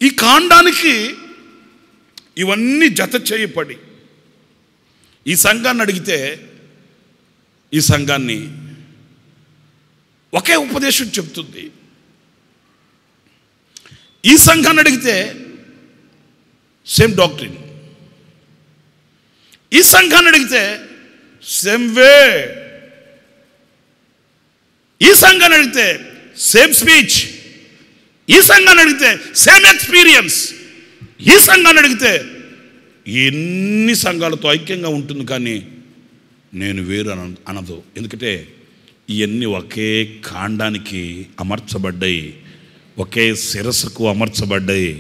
ఈ కాండానికి ఇవన్నీ జత చేయబడి ఈ సంఘాన్ని అడిగితే ఈ సంఘాన్ని ఒకే ఉపదేశం చెప్తుంది. ఈ సంఘాన్ని అడిగితే సేమ్ డాక్ట్రిన్. ఈ సంఘాన్ని అడిగితే సేమ్ వే. ఈ సంఘాన్ని అడిగితే సేమ్ స్పీచ్. ఈ సంఘాన్ని అడిగితే సేమ్ ఎక్స్పీరియన్స్. ఈ సంఘాన్ని అడిగితే ఎన్ని సంఘాలతో ఐక్యంగా ఉంటుంది, కానీ నేను వేరు అనదు. ఎందుకంటే ఇవన్నీ ఒకే కాండానికి అమర్చబడ్డాయి, ఒకే శిరస్సుకు అమర్చబడ్డాయి,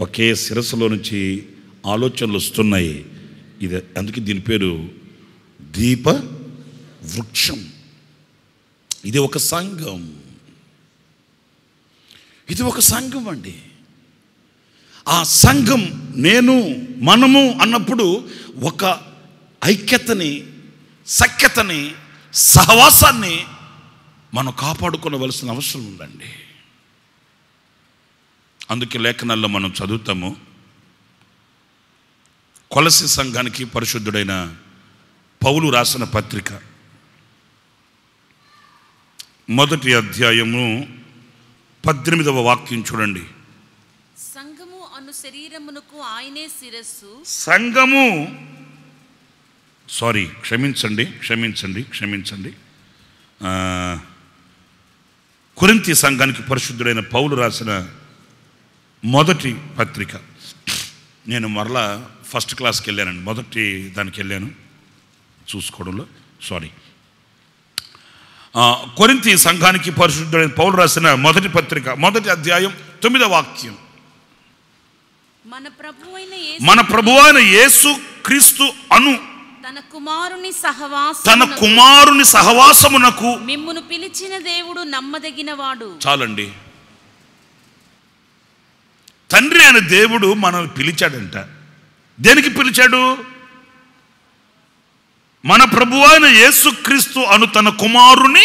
ఒకే శిరస్సులో నుంచి ఆలోచనలు వస్తున్నాయి. ఇది అందుకే దీని పేరు దీప వృక్షం. ఇది ఒక సంఘం, ఇది ఒక సంఘం అండి. ఆ సంఘం నేను మనము అన్నప్పుడు ఒక ఐక్యతని, సఖ్యతని, సహవాసాన్ని మనం కాపాడుకోవలసిన అవసరం ఉందండి. అందుకే లేఖనాల్లో మనం చదువుతాము, కొలసి సంఘానికి పరిశుద్ధుడైన పౌలు రాసిన పత్రిక 1వ అధ్యాయము 18వ వాక్యం చూడండి. సంఘము అను శరీరమునకు ఆయనే శిరస్సు. సంఘము క్షమించండి. కొరింథీ సంఘానికి పరిశుద్ధుడైన పౌలు రాసిన మొదటి పత్రిక. నేను మరలా ఫస్ట్ క్లాస్కి వెళ్ళానండి, మొదటి దానికి వెళ్ళాను చూసుకోవడంలో. కొరింథీ సంఘానికి పరిశుద్ధుడైన పౌలు రాసిన మొదటి పత్రిక 1వ అధ్యాయం 9వ వాక్యం. మన ప్రభువైన యేసు క్రీస్తు అను తన కుమారుని తన కుమారుని సహవాసమునకు మిమ్మును పిలిచిన దేవుడు నమ్మదగినవాడు. చాలండి. తండ్రి అయిన దేవుడు మనల్ని పిలిచాడంట. దేనికి పిలిచాడు? మన ప్రభువు అయిన యేసుక్రీస్తు అను తన కుమారుని,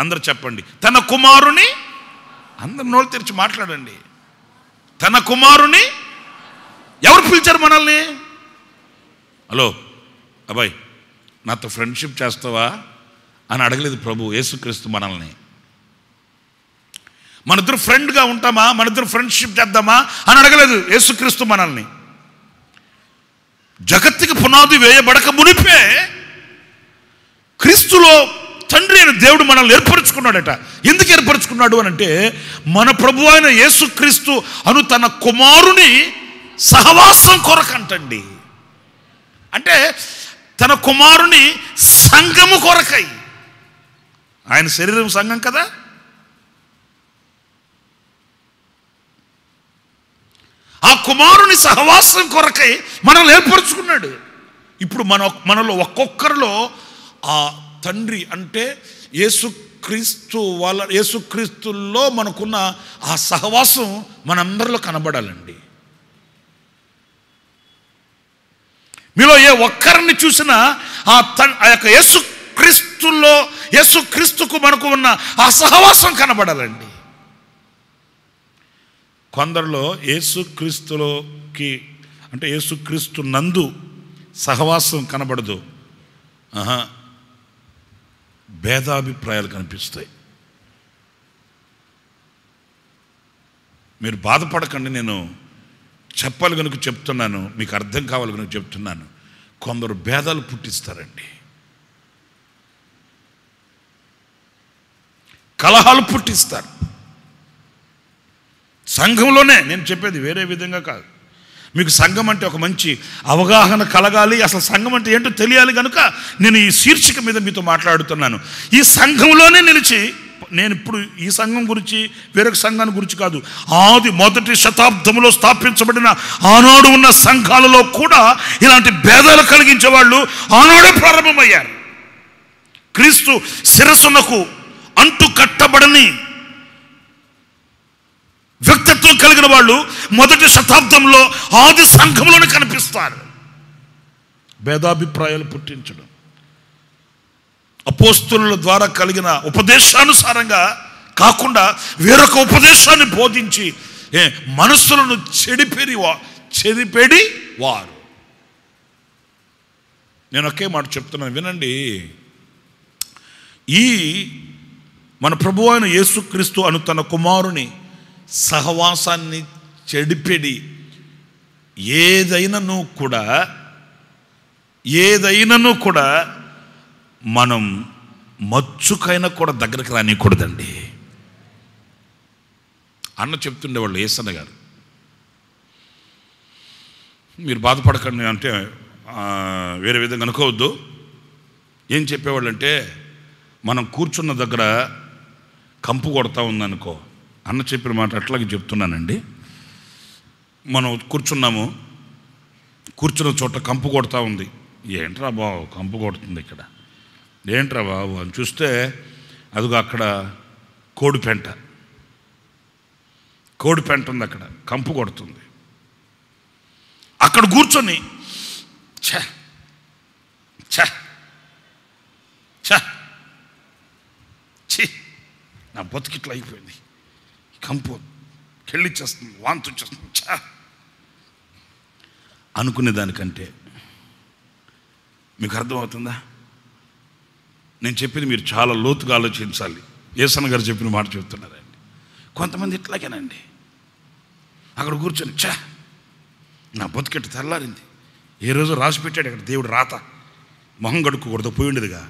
అందరు చెప్పండి, తన కుమారుని, అందరు నోళ్ళు తెరిచి మాట్లాడండి. తన కుమారుని ఎవరు పిలిచారు మనల్ని? హలో అబ్బాయి, నాతో ఫ్రెండ్షిప్ చేస్తావా అని అడగలేదు ప్రభు యేసుక్రీస్తు మనల్ని. మనిద్దరు ఫ్రెండ్గా ఉంటామా, మనిద్దరు ఫ్రెండ్షిప్ చేద్దామా అని అడగలేదు యేసుక్రీస్తు మనల్ని. జగత్తుకి పునాది వేయబడక మునిపే క్రీస్తులో తండ్రి అయిన దేవుడు మనల్ని ఏర్పరచుకున్నాడట. ఎందుకు ఏర్పరచుకున్నాడు అని అంటే, మన ప్రభు అయిన యేసుక్రీస్తు అను తన కుమారుని సహవాసం కొరకంటండి. అంటే తన కుమారుని సంఘము కొరకై. ఆయన శరీరం సంఘం కదా. ఆ కుమారుని సహవాసం కొరకై మనల్ని ఏర్పరచుకున్నాడు. ఇప్పుడు మనలో ఒక్కొక్కరిలో ఆ తండ్రి అంటే యేసుక్రీస్తులో మనకున్న ఆ సహవాసం మనందరిలో కనబడాలండి. మీలో ఏ ఒక్కరిని చూసినా ఆ యొక్క యేసుక్రీస్తుకు మనకు ఉన్న ఆ సహవాసం కనబడాలండి. కొందరిలో యేసుక్రీస్తులోకి అంటే యేసుక్రీస్తు నందు సహవాసం కనబడదు. భేదాభిప్రాయాలు కనిపిస్తాయి. మీరు బాధపడకండి, నేను చెప్పాలి కనుక చెప్తున్నాను, మీకు అర్థం కావాలి కనుక చెప్తున్నాను. కొందరు భేదాలు పుట్టిస్తారండి, కలహాలు పుట్టిస్తారు సంఘంలోనే. నేను చెప్పేది వేరే విధంగా కాదు. మీకు సంఘం అంటే ఒక మంచి అవగాహన కలగాలి, అసలు సంఘం అంటే ఏంటో తెలియాలి కనుక నేను ఈ శీర్షిక మీద మీతో మాట్లాడుతున్నాను. ఈ సంఘంలోనే నిలిచి, నేను ఇప్పుడు ఈ సంఘం గురించి వేరొక సంఘాన్ని గురించి కాదు, మొదటి శతాబ్దంలో స్థాపించబడిన ఆనాడు ఉన్న సంఘాలలో కూడా ఇలాంటి భేదాలు కలిగించే వాళ్ళు ఆనాడే ప్రారంభమయ్యారు. క్రీస్తు శిరస్సునకు అంటు కట్టబడని వ్యక్తిత్వం కలిగిన వాళ్ళు మొదటి శతాబ్దంలో ఆది సంఘంలోనే కనిపిస్తారు. భేదాభిప్రాయాలు పుట్టించడం, అపోస్తలుల ద్వారా కలిగిన ఉపదేశానుసారంగా కాకుండా వేరొక ఉపదేశాన్ని బోధించి మనస్సులను చెడిపెడి వారు. నేను ఒకే మాట చెప్తున్నాను, వినండి. ఈ మన ప్రభువు అయిన యేసుక్రీస్తు అను తన కుమారుని సహవాసాన్ని చెడిపెడి ఏదైనాను కూడా మనం మచ్చుకైనా కూడా దగ్గరికి రానియకూడదండి. అన్న చెప్తుండేవాళ్ళు యేసన్న గారు. మీరు బాధపడకండి అంటే వేరే విధంగా అనుకోవద్దు. ఏం చెప్పేవాళ్ళు అంటే, మనం కూర్చున్న దగ్గర కంపు కొడతా ఉందనుకో, అన్న చెప్పిన మాట అట్లాగే చెప్తున్నానండి. మనం కూర్చున్నాము, కూర్చున్న చోట కంపు కొడతా ఉంది. ఏంట్రా బాబు కంపు కొడుతుంది ఇక్కడ, ఏంట్రా బాబు అని చూస్తే అదిగో అక్కడ కోడిపెంట ఉంది, అక్కడ కంపు కొడుతుంది. అక్కడ కూర్చొని నా బతుకిట్లా అయిపోయింది, కంపు కెళ్ళిచ్చేస్తుంది, వాంతి వచ్చేస్తుంది అనుకునే దానికంటే, మీకు అర్థమవుతుందా? నేను చెప్పింది మీరు చాలా లోతుగా ఆలోచించాలి. యేసన్న గారు చెప్పిన మాట చెప్తున్నారండి. కొంతమంది ఇట్లాగేనండి, అక్కడ కూర్చొని నా బతుకెట్టు తెల్లారింది, ఏ రోజు రాసి పెట్టాడు ఇక్కడ దేవుడు రాత, మొహం గడుక్కోకూడదు పోయి ఉండేదిగా,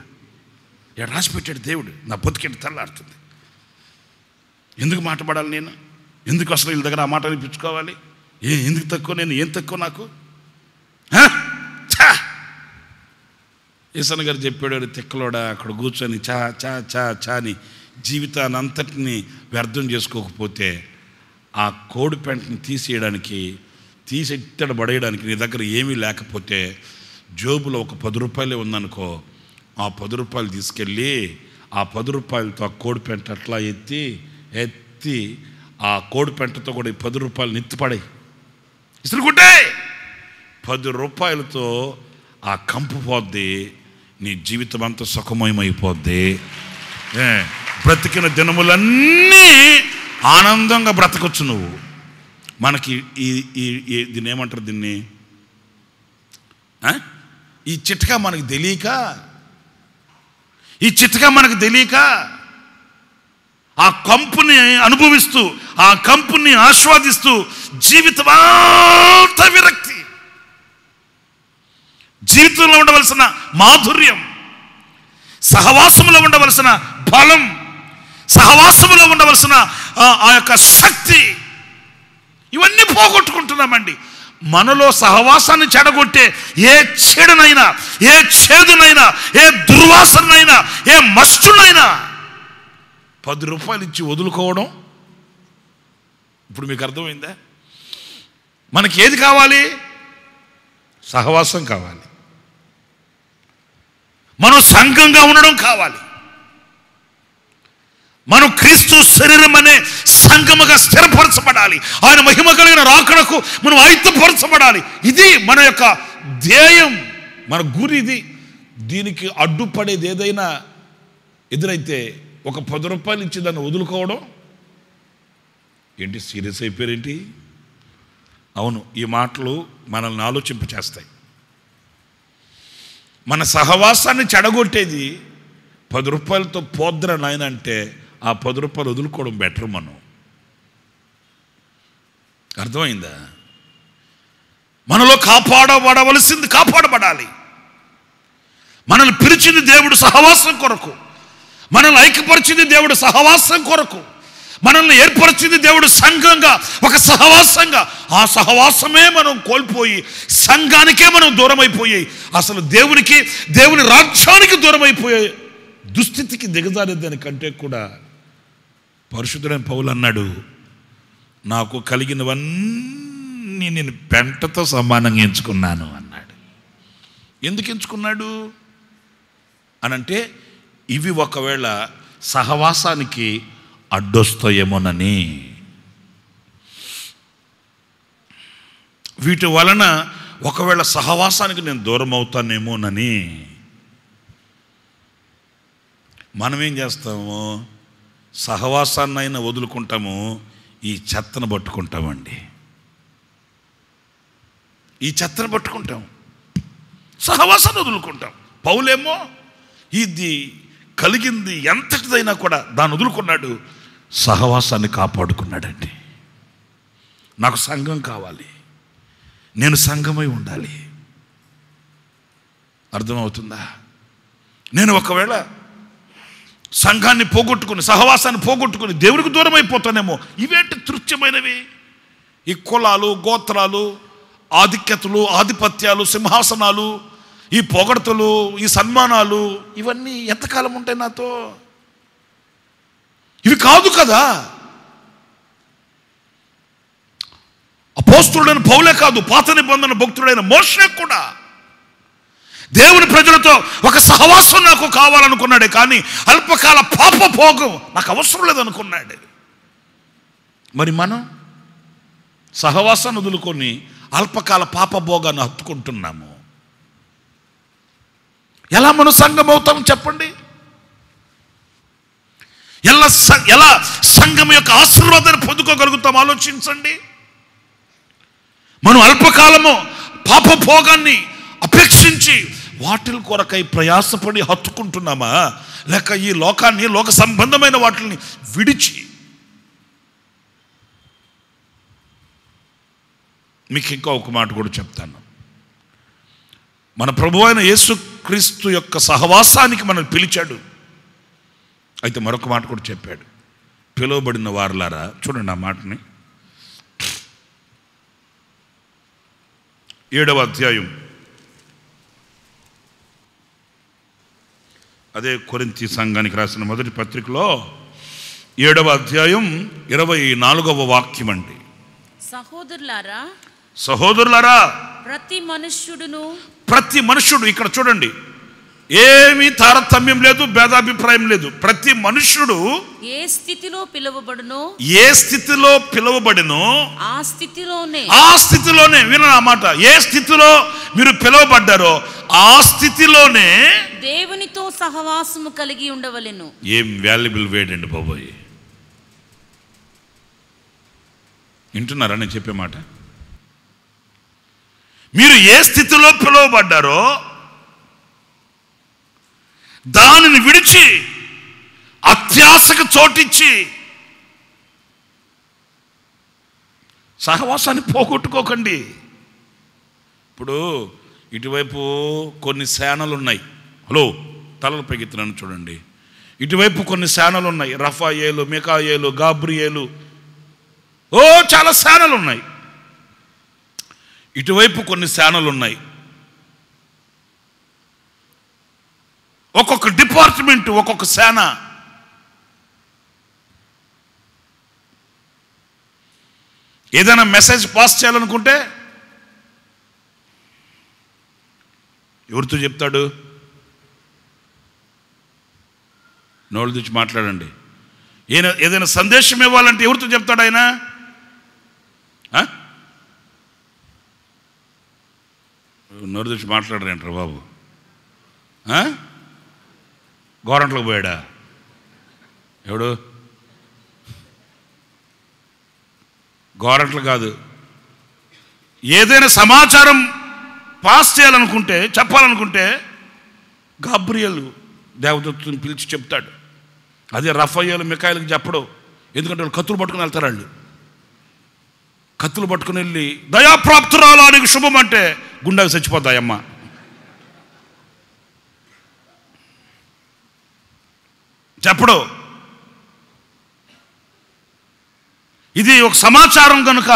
ఇక్కడ రాసి పెట్టాడు దేవుడు, నా బతుకెట్టు తెల్లారుతుంది. ఎందుకు మాట్లాడాలి నేను? ఎందుకు అసలు వీళ్ళ దగ్గర ఆ మాట అనిపించుకోవాలి? ఎందుకు తక్కువ, నేను ఏం తక్కువ నాకు? యేసన్న గారు చెప్పాడు, తిక్కలోడా అక్కడ కూర్చొని చా అని జీవితాన్ని అంతటిని వ్యర్థం చేసుకోకపోతే ఆ కోడి పెంటని తీసెత్తడ పడేయడానికి నీ దగ్గర ఏమీ లేకపోతే జోబులో ఒక 10 రూపాయలే ఉందనుకో, ఆ 10 రూపాయలు తీసుకెళ్ళి ఆ 10 రూపాయలతో ఆ కోడి పెంట అట్లా ఎత్తి ఆ కోడి పెంటతో కూడా ఈ 10 రూపాయలు నెత్తిపడాయి ఇసురుకుంటే 10 రూపాయలతో ఆ కంపు పోద్ది, నీ జీవితం అంతా సుఖమయమైపోద్ది. బ్రతికిన దినములన్నీ ఆనందంగా బ్రతకొచ్చు నువ్వు. మనకి దీన్ని ఏమంటారు, దీన్ని ఈ చిట్కా మనకు తెలియక ఆ కంపుని అనుభవిస్తూ ఆ కంపుని ఆస్వాదిస్తూ జీవితమంతా విరక్తి, జీవితంలో ఉండవలసిన మాధుర్యం, సహవాసంలో ఉండవలసిన బలం, సహవాసంలో ఉండవలసిన ఆ యొక్క శక్తి, ఇవన్నీ పోగొట్టుకుంటున్నామండి. మనలో సహవాసాన్ని చెడగొట్టే ఏ చెడునైనా, ఏ చేదునైనా, ఏ దుర్వాసనైనా, ఏ మస్టునైనా 10 రూపాయలు ఇచ్చి వదులుకోవడం. ఇప్పుడు మీకు అర్థమైందా? మనకి ఏది కావాలి? సహవాసం కావాలి, మనం సంఘంగా ఉండడం కావాలి, మనం క్రీస్తు శరీరం అనే సంఘముగా స్థిరపరచబడాలి, ఆయన మహిమ కలిగిన రాకడకు మనం ఆయుత్తపరచబడాలి. ఇది మన యొక్క ధ్యేయం, మన గురి ఇది. దీనికి అడ్డుపడేది ఏదైనా ఎదురైతే ఒక 10 రూపాయలు ఇచ్చి దాన్ని వదులుకోవడం ఏంటి? సీరియస్ అయిపోయారేంటి? అవును, ఈ మాటలు మనల్ని ఆలోచింపచేస్తాయి. మన సహవాసాన్ని చెడగొట్టేది 10 రూపాయలతో పోద్ర నాయన అంటే ఆ 10 రూపాయలు వదులుకోవడం బెటర్. మనం అర్థమైందా? మనలో కాపాడబడవలసింది కాపాడబడాలి. మనల్ని పిలిచింది దేవుడు సహవాసం కొరకు, మనల్ని ఐక్యపరిచింది దేవుడు సహవాసం కొరకు, మనల్ని ఏర్పరిచింది దేవుడు సంఘంగా, ఒక సహవాసంగా. ఆ సహవాసమే మనం కోల్పోయి సంఘానికే మనం దూరం అయిపోయాయి, అసలు దేవుని రాజ్యానికి దూరం అయిపోయే దుస్థితికి దిగజారేదానికంటే కూడా పరిశుద్ధుడైన పౌలు అన్నాడు, నాకు కలిగినవన్నీ నేను పెంటతో సమానంగా ఎంచుకున్నాను అన్నాడు. ఎందుకు ఎంచుకున్నాడు అనంటే, ఇవి ఒకవేళ సహవాసానికి అడ్డొస్తాయేమోనని, వీటి వలన ఒకవేళ సహవాసానికి నేను దూరం అవుతానేమోనని. మనం ఏం చేస్తాము? సహవాసాన్నైనా వదులుకుంటాము, ఈ చెత్తను పట్టుకుంటామండి. ఈ చెత్తను పట్టుకుంటాం, సహవాసాన్ని వదులుకుంటాం. పౌలేమో ఇది కలిగింది ఎంతటిదైనా కూడా దాన్ని వదులుకున్నాడు, సహవాసాన్ని కాపాడుకున్నాడండి. నాకు సంఘం కావాలి, నేను సంఘమై ఉండాలి. అర్థమవుతుందా? నేను ఒకవేళ సంఘాన్ని పోగొట్టుకుని, సహవాసాన్ని పోగొట్టుకుని దేవుడికి దూరం అయిపోతానేమో. ఇవేంటి తృచ్ఛమైనవి? ఈ కులాలు, గోత్రాలు, ఆధిక్యతలు, ఆధిపత్యాలు, సింహాసనాలు, ఈ పొగడతలు, ఈ సన్మానాలు, ఇవన్నీ ఎంతకాలం ఉంటాయి నాతో? ఇవి కాదు కదా. అపోస్తలుడైన పౌలే కాదు, పాత నిబంధన భక్తుడైన మోషే కూడా దేవుని ప్రజలతో ఒక సహవాసం నాకు కావాలనుకున్నాడే, కానీ అల్పకాల పాప భోగం నాకు అవసరం లేదనుకున్నాడు. మరి మనం సహవాసాన్ని వదులుకొని అల్పకాల పాప భోగాన్ని హత్తుకుంటున్నాము. ఎలా మనం సంఘం అవుతాం చెప్పండి? ఎలా సంఘం యొక్క ఆశీర్వాదాన్ని పొందుకోగలుగుతాం ఆలోచించండి. మనం అల్పకాలము పాప భోగాన్ని అపేక్షించి వాటి కొరకై ప్రయాసపడి హత్తుకుంటున్నామా, లేక ఈ లోకాన్ని, లోక సంబంధమైన వాటిని విడిచి? మీకు ఇంకా ఒక మాట కూడా చెప్తాను. మన ప్రభువు అయిన యేసుక్రీస్తు యొక్క సహవాసానికి మనం పిలిచాడు. అయితే మరొక మాట కూడా చెప్పాడు, పిలువబడిన వారులారా. చూడండి ఆ మాటని, 7వ అధ్యాయం, అదే కొరింథీ సంఘానికి రాసిన మొదటి పత్రికలో 7వ అధ్యాయం 24వ వాక్యం అండి. సహోదరులారా, సహోదరులారా, ప్రతి మనుష్యుడు ఇక్కడ చూడండి, ఏమీ తారతమ్యం లేదు, భేదాభిప్రాయం లేదు. ప్రతి మనుష్యుడు ఏ స్థితిలో పిలువబడినో ఆ స్థితిలోనే విన మాట, ఏ స్థితిలో మీరు పిలువబడ్డారో ఆ స్థితిలోనే దేవునితో సహవాసము కలిగి ఉండవలెను. ఏం వాల్యుబుల్ వేడ్ అండి బాబోయ్. వింటున్నారా నేను చెప్పే మాట? మీరు ఏ స్థితిలో పిలువబడ్డారో దానిని విడిచి అత్యాశకు చోటిచ్చి సహవాసాన్ని పోగొట్టుకోకండి. ఇప్పుడు ఇటువైపు కొన్ని సేనలు ఉన్నాయి. హలో, తలలు పైకెత్తున్నాను చూడండి. ఇటువైపు కొన్ని సేనలు ఉన్నాయి. రఫాయేలు, మికాయేలు, గాబ్రియేలు, చాలా సేనలు ఉన్నాయి. ఇటువైపు కొన్ని సేనలు ఉన్నాయి. ఒక్కొక్క డిపార్ట్మెంట్, ఒక్కొక్క సేన. ఏదైనా మెసేజ్ పాస్ చేయాలనుకుంటే ఎవరితో చెప్తాడు? నోళ్ళు తెచ్చి మాట్లాడండి. ఏదైనా సందేశం ఇవ్వాలంటే ఎవరితో చెప్తాడు ఆయన? నోరు తెచ్చి మాట్లాడరేంటారు బాబు? గోరంట్లకు పోయాడా ఎవడు? గోరంట్లు కాదు. ఏదైనా సమాచారం పాస్ చేయాలనుకుంటే, చెప్పాలనుకుంటే గాబ్రియేలు దేవదూతను పిలిచి చెప్తాడు. అదే రఫాయేలు, మికాయేలుకి చెప్పడు. ఎందుకంటే వాళ్ళు కత్తులు పట్టుకుని వెళ్తారు. వాళ్ళు కత్తులు పట్టుకుని వెళ్ళి దయాప్రాప్తురాలు నీకు శుభం అంటే గుండెకి చచ్చిపోతాయమ్మ. చెప్పడు. ఇది ఒక సమాచారం కనుక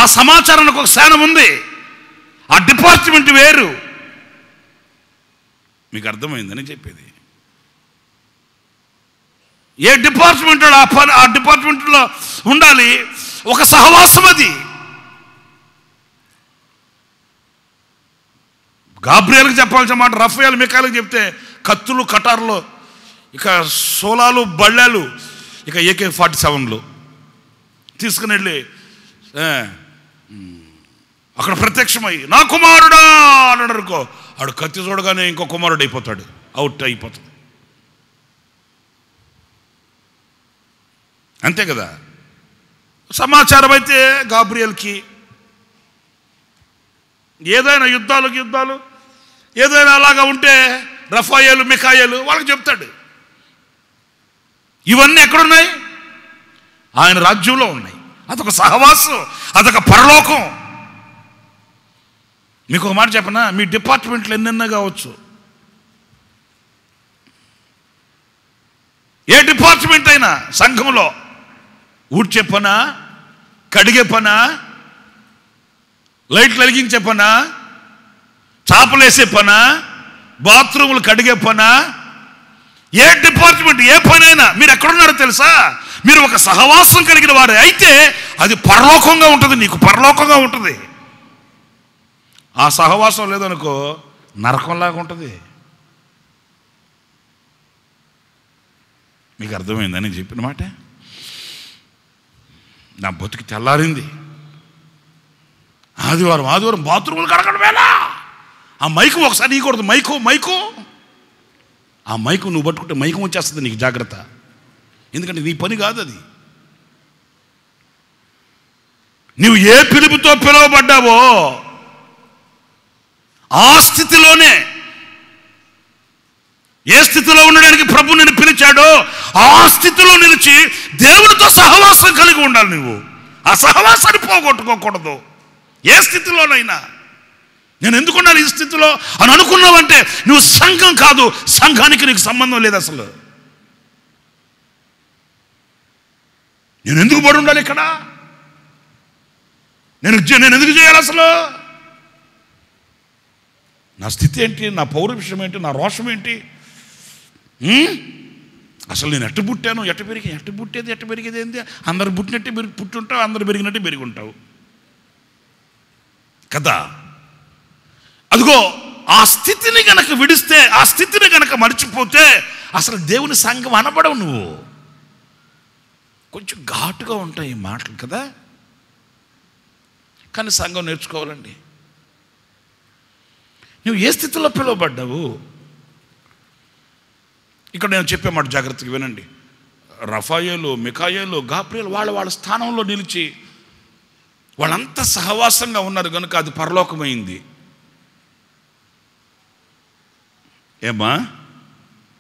ఆ సమాచారానికి ఒక సేన ఉంది. ఆ డిపార్ట్మెంట్ వేరు. మీకు అర్థమైందని చెప్పేది. ఏ డిపార్ట్మెంట్ ఆ డిపార్ట్మెంట్లో ఉండాలి ఒక సహవాసం. అది గాబ్రియేలుకి చెప్పాల్సిన మాట రఫాయేలు, మికాయేలుకి చెప్తే కత్తులు, కటార్లు, ఇక సోలాలు, బళ్ళాలు, ఇక AK-47లు తీసుకుని వెళ్ళి అక్కడ ప్రత్యక్షమై నా కుమారుడా అన్నాడు అనుకో, ఆడు కత్తి చూడగానే ఇంకో కుమారుడు అయిపోతాడు, అవుట్ అయిపోతాడు. అంతే కదా. సమాచారం అయితే గాబ్రియేలుకి. ఏదైనా యుద్ధాలు ఏదైనా అలాగా ఉంటే రఫాయేలు, మికాయేలు వాళ్ళకి చెప్తాడు. ఇవన్నీ ఎక్కడున్నాయి? ఆయన రాజ్యంలో ఉన్నాయి. అదొక సహవాసం, అదొక పరలోకం. మీకు ఒక మాట చెప్పనా? మీ డిపార్ట్మెంట్లు ఎన్నెన్నో కావచ్చు. ఏ డిపార్ట్మెంట్ అయినా సంఘంలో ఊడ్చే పనా, కడిగే పనా, లైట్లు వెలిగించే పనా, చాపలేసే పనా, బాత్రూములు కడిగే పనా, ఏ డిపార్ట్మెంట్, ఏ పనైనా మీరు ఎక్కడున్నారో తెలుసా? మీరు ఒక సహవాసం కలిగిన వారే అయితే అది పరలోకంగా ఉంటుంది. నీకు పరలోకంగా ఉంటుంది. ఆ సహవాసం లేదనుకో నరకంలాగా ఉంటుంది. మీకు అర్థమైందని చెప్పిన మాట. నా బతుకి తెల్లారింది. ఆదివారం బాత్రూములు కడగడం వేళ ఆ మైకు ఒకసారి ఇవ్వకూడదు. మైకు ఆ మైకు నువ్వు పట్టుకుంటే మైకు వచ్చేస్తుంది నీకు. జాగ్రత్త. ఎందుకంటే నీ పని కాదు అది. నువ్వు ఏ పిలుపుతో పిలువబడ్డావో ఆ స్థితిలోనే, ఏ స్థితిలో ఉండడానికి ప్రభు నిన్ను పిలిచాడో ఆ స్థితిలో నిలిచి దేవునితో సహవాసం కలిగి ఉండాలి. నువ్వు ఆ సహవాసాన్ని పోగొట్టుకోకూడదు. ఏ స్థితిలోనైనా నేను ఎందుకున్నాను ఈ స్థితిలో అని అనుకున్నావంటే నువ్వు సంఘం కాదు, సంఘానికి నీకు సంబంధం లేదు. అసలు నేను ఎందుకు పడి ఉండాలి ఇక్కడ? నేను ఎందుకు చేయాలి? అసలు నా స్థితి ఏంటి? నా పౌరుషం ఏంటి? నా రోషం ఏంటి? అసలు నేను ఎట్టు పుట్టాను, ఎట్టు పుట్టేది, ఎట్టు పెరిగేది ఏంటి? అందరు పుట్టినట్టే పుట్టుంటావు, అందరు పెరిగినట్టే పెరిగి ఉంటావు. కదా. అదిగో ఆ స్థితిని గనక విడిస్తే, ఆ స్థితిని గనక మర్చిపోతే అసలు దేవుని సంఘం అనబడవు నువ్వు. కొంచెం ఘాటుగా ఉంటాయి ఈ మాటలు కదా, కానీ సంఘం నేర్చుకోవాలండి. నువ్వు ఏ స్థితిలో పిలువబడ్డావు? ఇక్కడ నేను చెప్పే మాట జాగ్రత్తగా వినండి. రఫాయేలు, మికాయేలు, గాబ్రియేలు వాళ్ళ స్థానంలో నిలిచి వాళ్ళంతా సహవాసంగా ఉన్నారు కనుక అది పరలోకమైంది. ఏమా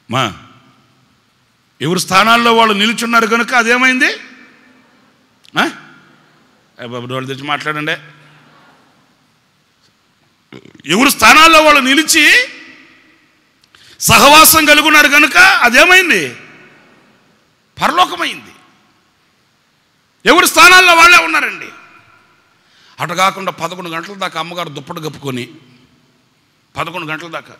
మా ఎవరి స్థానాల్లో వాళ్ళు నిలుచున్నారు కనుక అదేమైంది? బాబు వాళ్ళు తెచ్చి మాట్లాడండి. ఎవరి స్థానాల్లో వాళ్ళు నిలిచి సహవాసం కలిగి ఉన్నారు కనుక అదేమైంది? పరలోకమైంది. ఎవరి స్థానాల్లో వాళ్ళే ఉన్నారండి. అటు కాకుండా 11 గంటల దాకా అమ్మగారు దుప్పటి కప్పుకొని 11 గంటల దాకా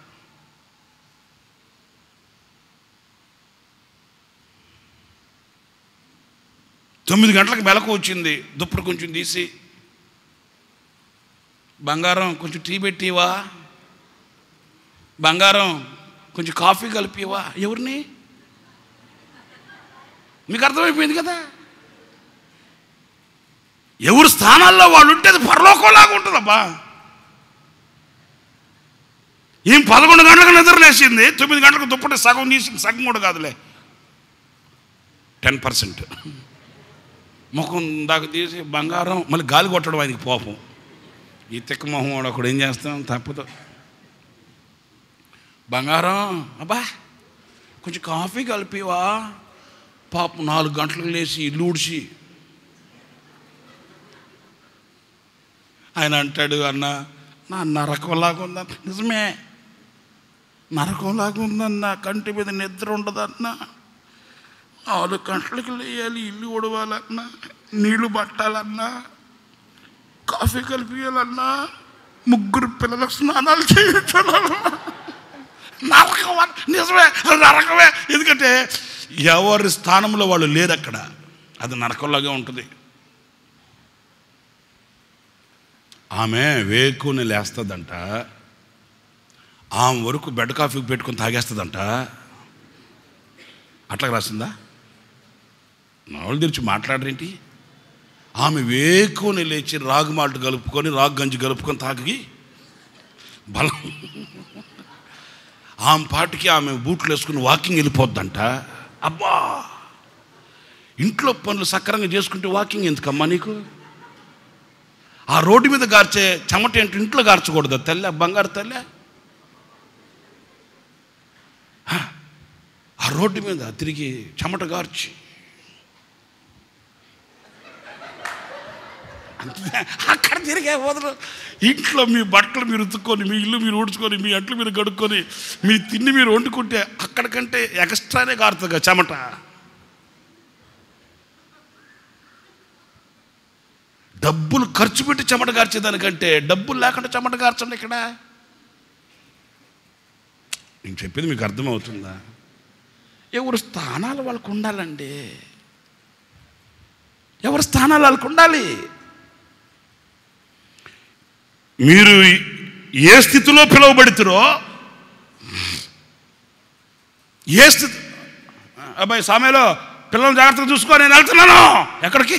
తొమ్మిది గంటలకు మెలకు వచ్చింది. దుప్పటి కొంచెం తీసి, బంగారం కొంచెం టీ పెట్టివా, బంగారం కొంచెం కాఫీ కలిపివా. ఎవరిని? మీకు అర్థమైపోయింది కదా. ఎవరు స్థానాల్లో వాళ్ళు ఉంటే అది పరలోకంలాగా ఉంటుందబ్బా. ఏం 11 గంటలకు నిద్రలేసింది, 9 గంటలకు దుప్పటి సగం తీసింది. సగం కూడా కాదులే, 10%. ముఖం దాకా తీసి బంగారం, మళ్ళీ గాలి కొట్టడం ఆయనకి పాపం. ఈ తిక్క మొహం వాడు ఒకడు ఏం చేస్తాం తప్పదు. బంగారం అబ్బా కొంచెం కాఫీ కలిపివా. పాపం 4 గంటలకు లేచి ఇల్లు ఊడ్చి ఆయన అంటాడు, అన్న నా నరకంలాగా ఉందన్న. నిజమే, నరకంలాగా ఉందన్న. కంటి మీద నిద్ర ఉండదన్న. 4 గంటలకు లేయాలి, ఇల్లు ఉడవాలన్నా, నీళ్లు పట్టాలన్నా, కాఫీ కలిపియాలన్నా, 3 పిల్లలకు స్నానాలు చేయించాలన్నా. నరకం. నిజమే, నరకమే. ఎందుకంటే ఎవరి స్థానంలో వాళ్ళు లేరు అక్కడ. అది నరకంలాగే ఉంటుంది. ఆమె వేకుని లేస్తుందంట, ఆమె వరకు బెడ్ కాఫీ పెట్టుకొని తాగేస్తుందంట. అట్లా రాసిందా? నోళ్ళు తెరిచి మాట్లాడరేంటి? ఆమె వేకుని లేచి రాగు మాల్ట్ కలుపుకొని, రాగు గంజి కలుపుకొని తాగి బలం. ఆమె పాటికి ఆమె బూట్లు వేసుకుని వాకింగ్ వెళ్ళిపోద్దంట. అబ్బా, ఇంట్లో పనులు సక్రంగా చేసుకుంటే వాకింగ్ ఎందుకమ్మా నీకు? ఆ రోడ్డు మీద గార్చే చెమట ఏంటి ఇంట్లో గార్చకూడదు తెల్ల బంగారు తల్లే. ఆ రోడ్డు మీద తిరిగి చెమట గార్చి అక్కడ తిరిగే వదలు. ఇంట్లో మీ బట్టలు మీరు ఉతుక్కొని, మీ ఇల్లు మీరు ఊడ్చుకొని, మీ అంట్లు మీరు కడుక్కొని, మీ తిండి మీరు వండుకుంటే అక్కడికంటే ఎక్స్ట్రానే కారుతుంది చెమట. డబ్బులు ఖర్చు పెట్టి చెమట గార్చేదానికంటే డబ్బులు లేకుండా చెమట గార్చండి. ఇక్కడ నేను చెప్పింది మీకు అర్థమవుతుందా? ఎవరు స్థానాలు వాళ్ళకు ఉండాలండి. ఎవరి స్థానాలు వాళ్ళకు ఉండాలి. మీరు ఏ స్థితిలో పిలువబడుతురో, ఏ స్థితి. అబ్బాయి సామేలో పిల్లలు జాగ్రత్తగా చూసుకో, నేను వెళ్తున్నాను. ఎక్కడికి?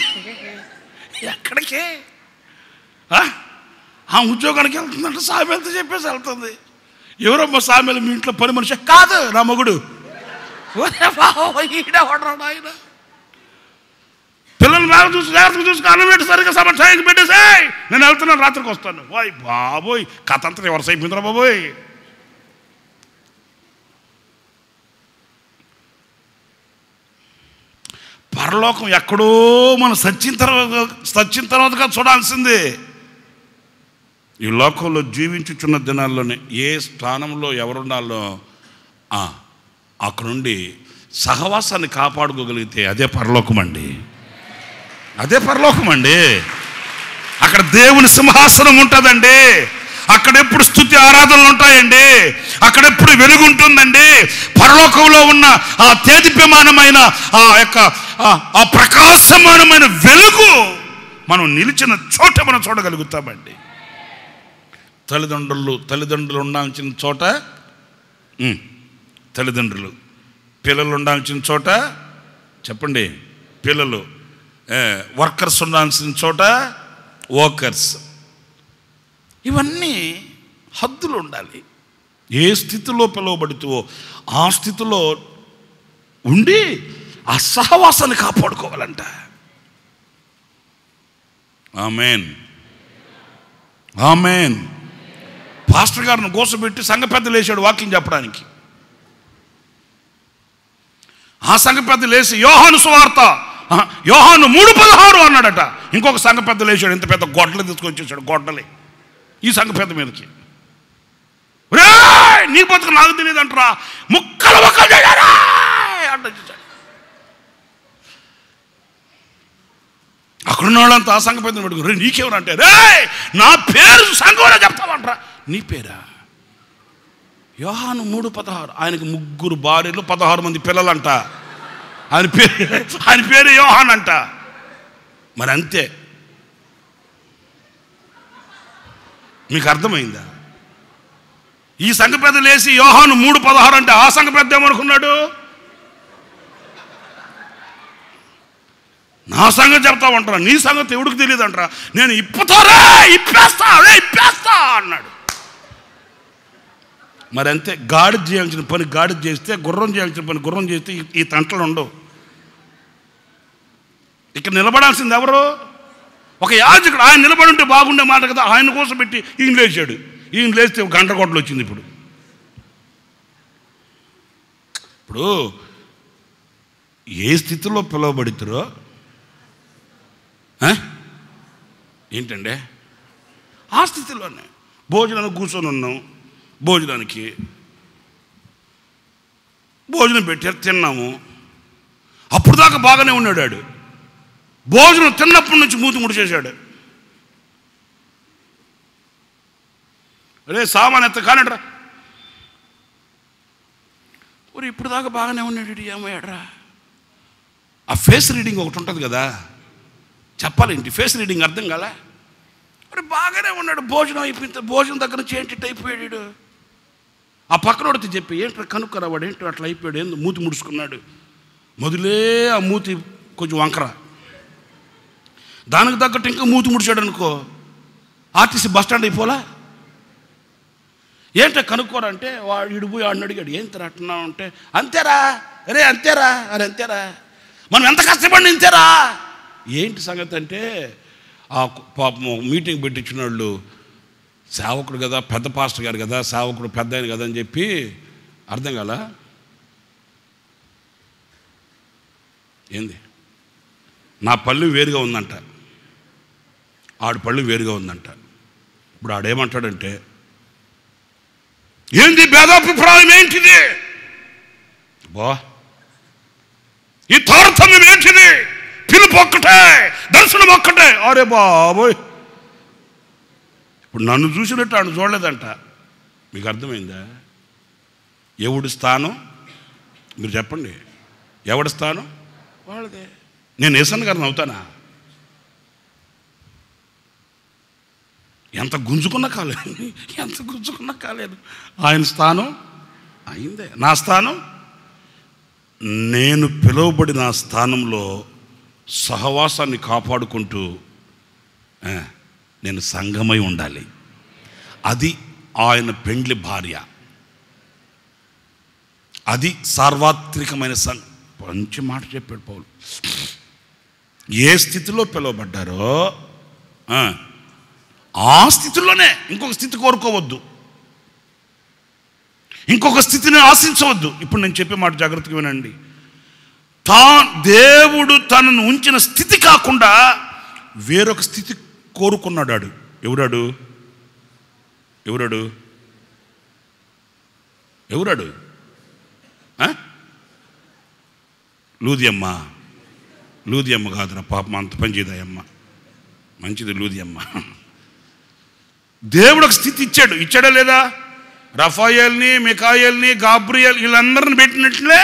ఎక్కడికి? ఆ ఉద్యోగానికి వెళ్తుందంటే సామెలతో చెప్పేసి వెళ్తుంది. ఎవరమ్మా సామెలు? మీ ఇంట్లో పని మనిషి కాదు, నా మగుడు. ఆయన పిల్లలు బాగా చూసి జాగ్రత్తగా చూసుకు, అన్నం పెట్టి సరిగ్గా సమస్యకి పెట్టేసాయి, నేను వెళ్తున్నాను, రాత్రికి వస్తాను. ఓయ్ బాబోయ్, కథ అంతా ఎవరు అయిపోయిందిరా బాబోయ్. పరలోకం ఎక్కడో మనం సచ్చిన తర్వాతగా చూడాల్సిందే. ఈ లోకంలో జీవించుచున్న దినాల్లోనే ఏ స్థానంలో ఎవరుండాలో అక్కడ నుండి సహవాసాన్ని కాపాడుకోగలిగితే అదే పరలోకం అండి. అదే పరలోకం అండి. అక్కడ దేవుని సింహాసనం ఉంటుందండి. అక్కడెప్పుడు స్తుతి ఆరాధనలు ఉంటాయండి. అక్కడెప్పుడు వెలుగు ఉంటుందండి. పరలోకంలో ఉన్న ఆ తేజోప్యమానమైన ఆ యొక్క ఆ ప్రకాశమానమైన వెలుగు మనం నిలిచిన చోట మనం చూడగలుగుతామండి. తల్లిదండ్రులు ఉండాల్సిన చోట తల్లిదండ్రులు, పిల్లలు ఉండాల్సిన చోట చెప్పండి పిల్లలు, వర్కర్స్ ఉండాల్సిన చోట వర్కర్స్. ఇవన్నీ హద్దులు ఉండాలి. ఏ స్థితిలో పిలువబడుతువో ఆ స్థితిలో ఉండి ఆ సహవాసాన్ని కాపాడుకోవాలంట. ఆమేన్, ఆమేన్. పాస్టర్ గారిని గోసపెట్టి సంఘ పెద్దలు వేసాడు వాక్యం చెప్పడానికి. ఆ సంఘ పెద్దలు వేసి యోహాను సువార్త యోహాను 3:16 అన్నాడట. ఇంకొక సంఘ పెద్దలు వేసాడు, ఇంత పెద్ద గొడ్డలు తీసుకొచ్చేసాడు, గొడ్డలే ఈ సంఘ పెద్ద మీదకి. నీ బతుకు నాకు తెలియదు అంటారా, ముక్కలు అంట. అక్కడున్న వాళ్ళంతా ఆ సంఘ పెద్ద పెట్టుకుని నీకేమనంటే రే నా పేరు సంఘంలో చెప్తావంటరా. నీ పేరా? యోహాను 3:16. ఆయనకి 3 భార్యలు 16 మంది పిల్లలంట. ఆయన పేరు యోహాన్ అంట. మరి అంతే, మీకు అర్థమైందా? ఈ సంఘ పెద్ద లేసి యోహాను 3:16 అంటే ఆ సంఘ పెద్ద ఏమనుకున్నాడు? నా సంగతి చెప్తామంటారా, నీ సంగతి ఎవడికి తెలియదు అంటారా. నేను ఇప్పేస్తా అన్నాడు. మరి అంతే, గాడి చేయాల్సిన పని గాడి చేస్తే, గుర్రం చేయాల్సిన పని గుర్రం చేస్తే ఈ తంటలు ఉండవు. ఇక్కడ నిలబడాల్సింది ఎవరు? ఒక యాజకుడు. ఆయన నిలబడి ఉంటే బాగుండే మాట కదా, ఆయన కోసం పెట్టి ఈయన లేచాడు. ఈయన లేస్తే గంటకోటలు వచ్చింది. ఇప్పుడు ఏ స్థితిలో పిలువబడుతారో ఏంటండి ఆ స్థితిలోనే. భోజనానికి కూర్చొని ఉన్నాం, భోజనం పెట్టారు, తిన్నాము. అప్పుడు దాకా బాగానే ఉన్నాడు. భోజనం తిన్నప్పటి నుంచి మూతి ముడిచేశాడు. అరే సామాన్ ఎత్త కానట్రా, ఇప్పుడు దాకా బాగానే ఉన్నాడు, ఏమయ్యాడ్రా. ఆ ఫేస్ రీడింగ్ ఒకటి ఉంటుంది కదా, చెప్పాలేంటి ఫేస్ రీడింగ్ అర్థం కాలే. మరి బాగానే ఉన్నాడు, భోజనం అయిపోయింది, భోజనం దగ్గర నుంచి ఏంటి అయిపోయాడు. ఆ పక్కనోడితే చెప్పి ఏంట్రా కనుక్కరా, వాడు ఏంటో అట్లా అయిపోయాడు, ఏందో మూతి ముడుచుకున్నాడు. మొదలే ఆ మూతి కొంచెం వంకర, దానికి తగ్గట్టు ఇంకా మూతి ముడిచాడు అనుకో, ఆర్టీసీ బస్ స్టాండ్ అయిపోలా. ఏంటో కనుక్కోరా అంటే వాడు ఇడిపోయి వాడిని అడిగాడు, ఏంటరా అట్టున్నావు అంటే అంతేరా, అరే అంతేరా, అరే అంతేరా, మనం ఎంత కష్టపడి ఇంతేరా. ఏంటి సంగతి అంటే ఆ పాపం మీటింగ్ పెట్టించిన వాళ్ళు సేవకుడు కదా, పెద్ద పాస్టర్ గారు కదా, సేవకుడు పెద్ద ఆయన కదా అని చెప్పి అర్థం కాల. ఏంది నా పళ్ళు వేరుగా ఉందంట, ఆడు పళ్ళు వేరుగా ఉందంట. ఇప్పుడు ఆడేమంటాడంటే ఏంది భేదాభిప్రాయం ఏంటిది, బా ఈ తారతమ్యం ఏంటిది, పిలుపు ఒక్కటే, దర్శనం ఒక్కటే. అరే బాబోయ్, ఇప్పుడు నన్ను చూసినట్టు ఆడు చూడలేదంట. మీకు అర్థమైందా? ఎవడి స్థానం మీరు చెప్పండి, ఎవడి స్థానం వాళ్ళదే. నేను ఏసన్న గారిని అవుతానా? ఎంత గుంజుకున్నా కాలేదు, ఆయన స్థానం అయిందే. నా స్థానం, నేను పిలువబడిన స్థానంలో సహవాసాన్ని కాపాడుకుంటూ నేను సంఘమై ఉండాలి. అది ఆయన పెండ్లి భార్య, అది సార్వత్రికమైన మంచి మాట చెప్పాడు పౌలు. ఏ స్థితిలో పిలువబడ్డారో ఆ స్థితిలోనే, ఇంకొక స్థితి కోరుకోవద్దు, ఇంకొక స్థితిని ఆశించవద్దు. ఇప్పుడు నేను చెప్పే మాట జాగ్రత్తగా వినండి. దేవుడు తనను ఉంచిన స్థితి కాకుండా వేరొక స్థితి కోరుకున్నాడు. ఎవరాడు? లూదియమ్మ కాదురా పాపం, అంత పని చేయదాయమ్మ, మంచిది లూదియమ్మ. దేవుడు ఒక స్థితి ఇచ్చాడా లేదా? రఫాయేల్ని, మికాయేల్ని, గాబ్రియల్ వీళ్ళందరిని పెట్టినట్లే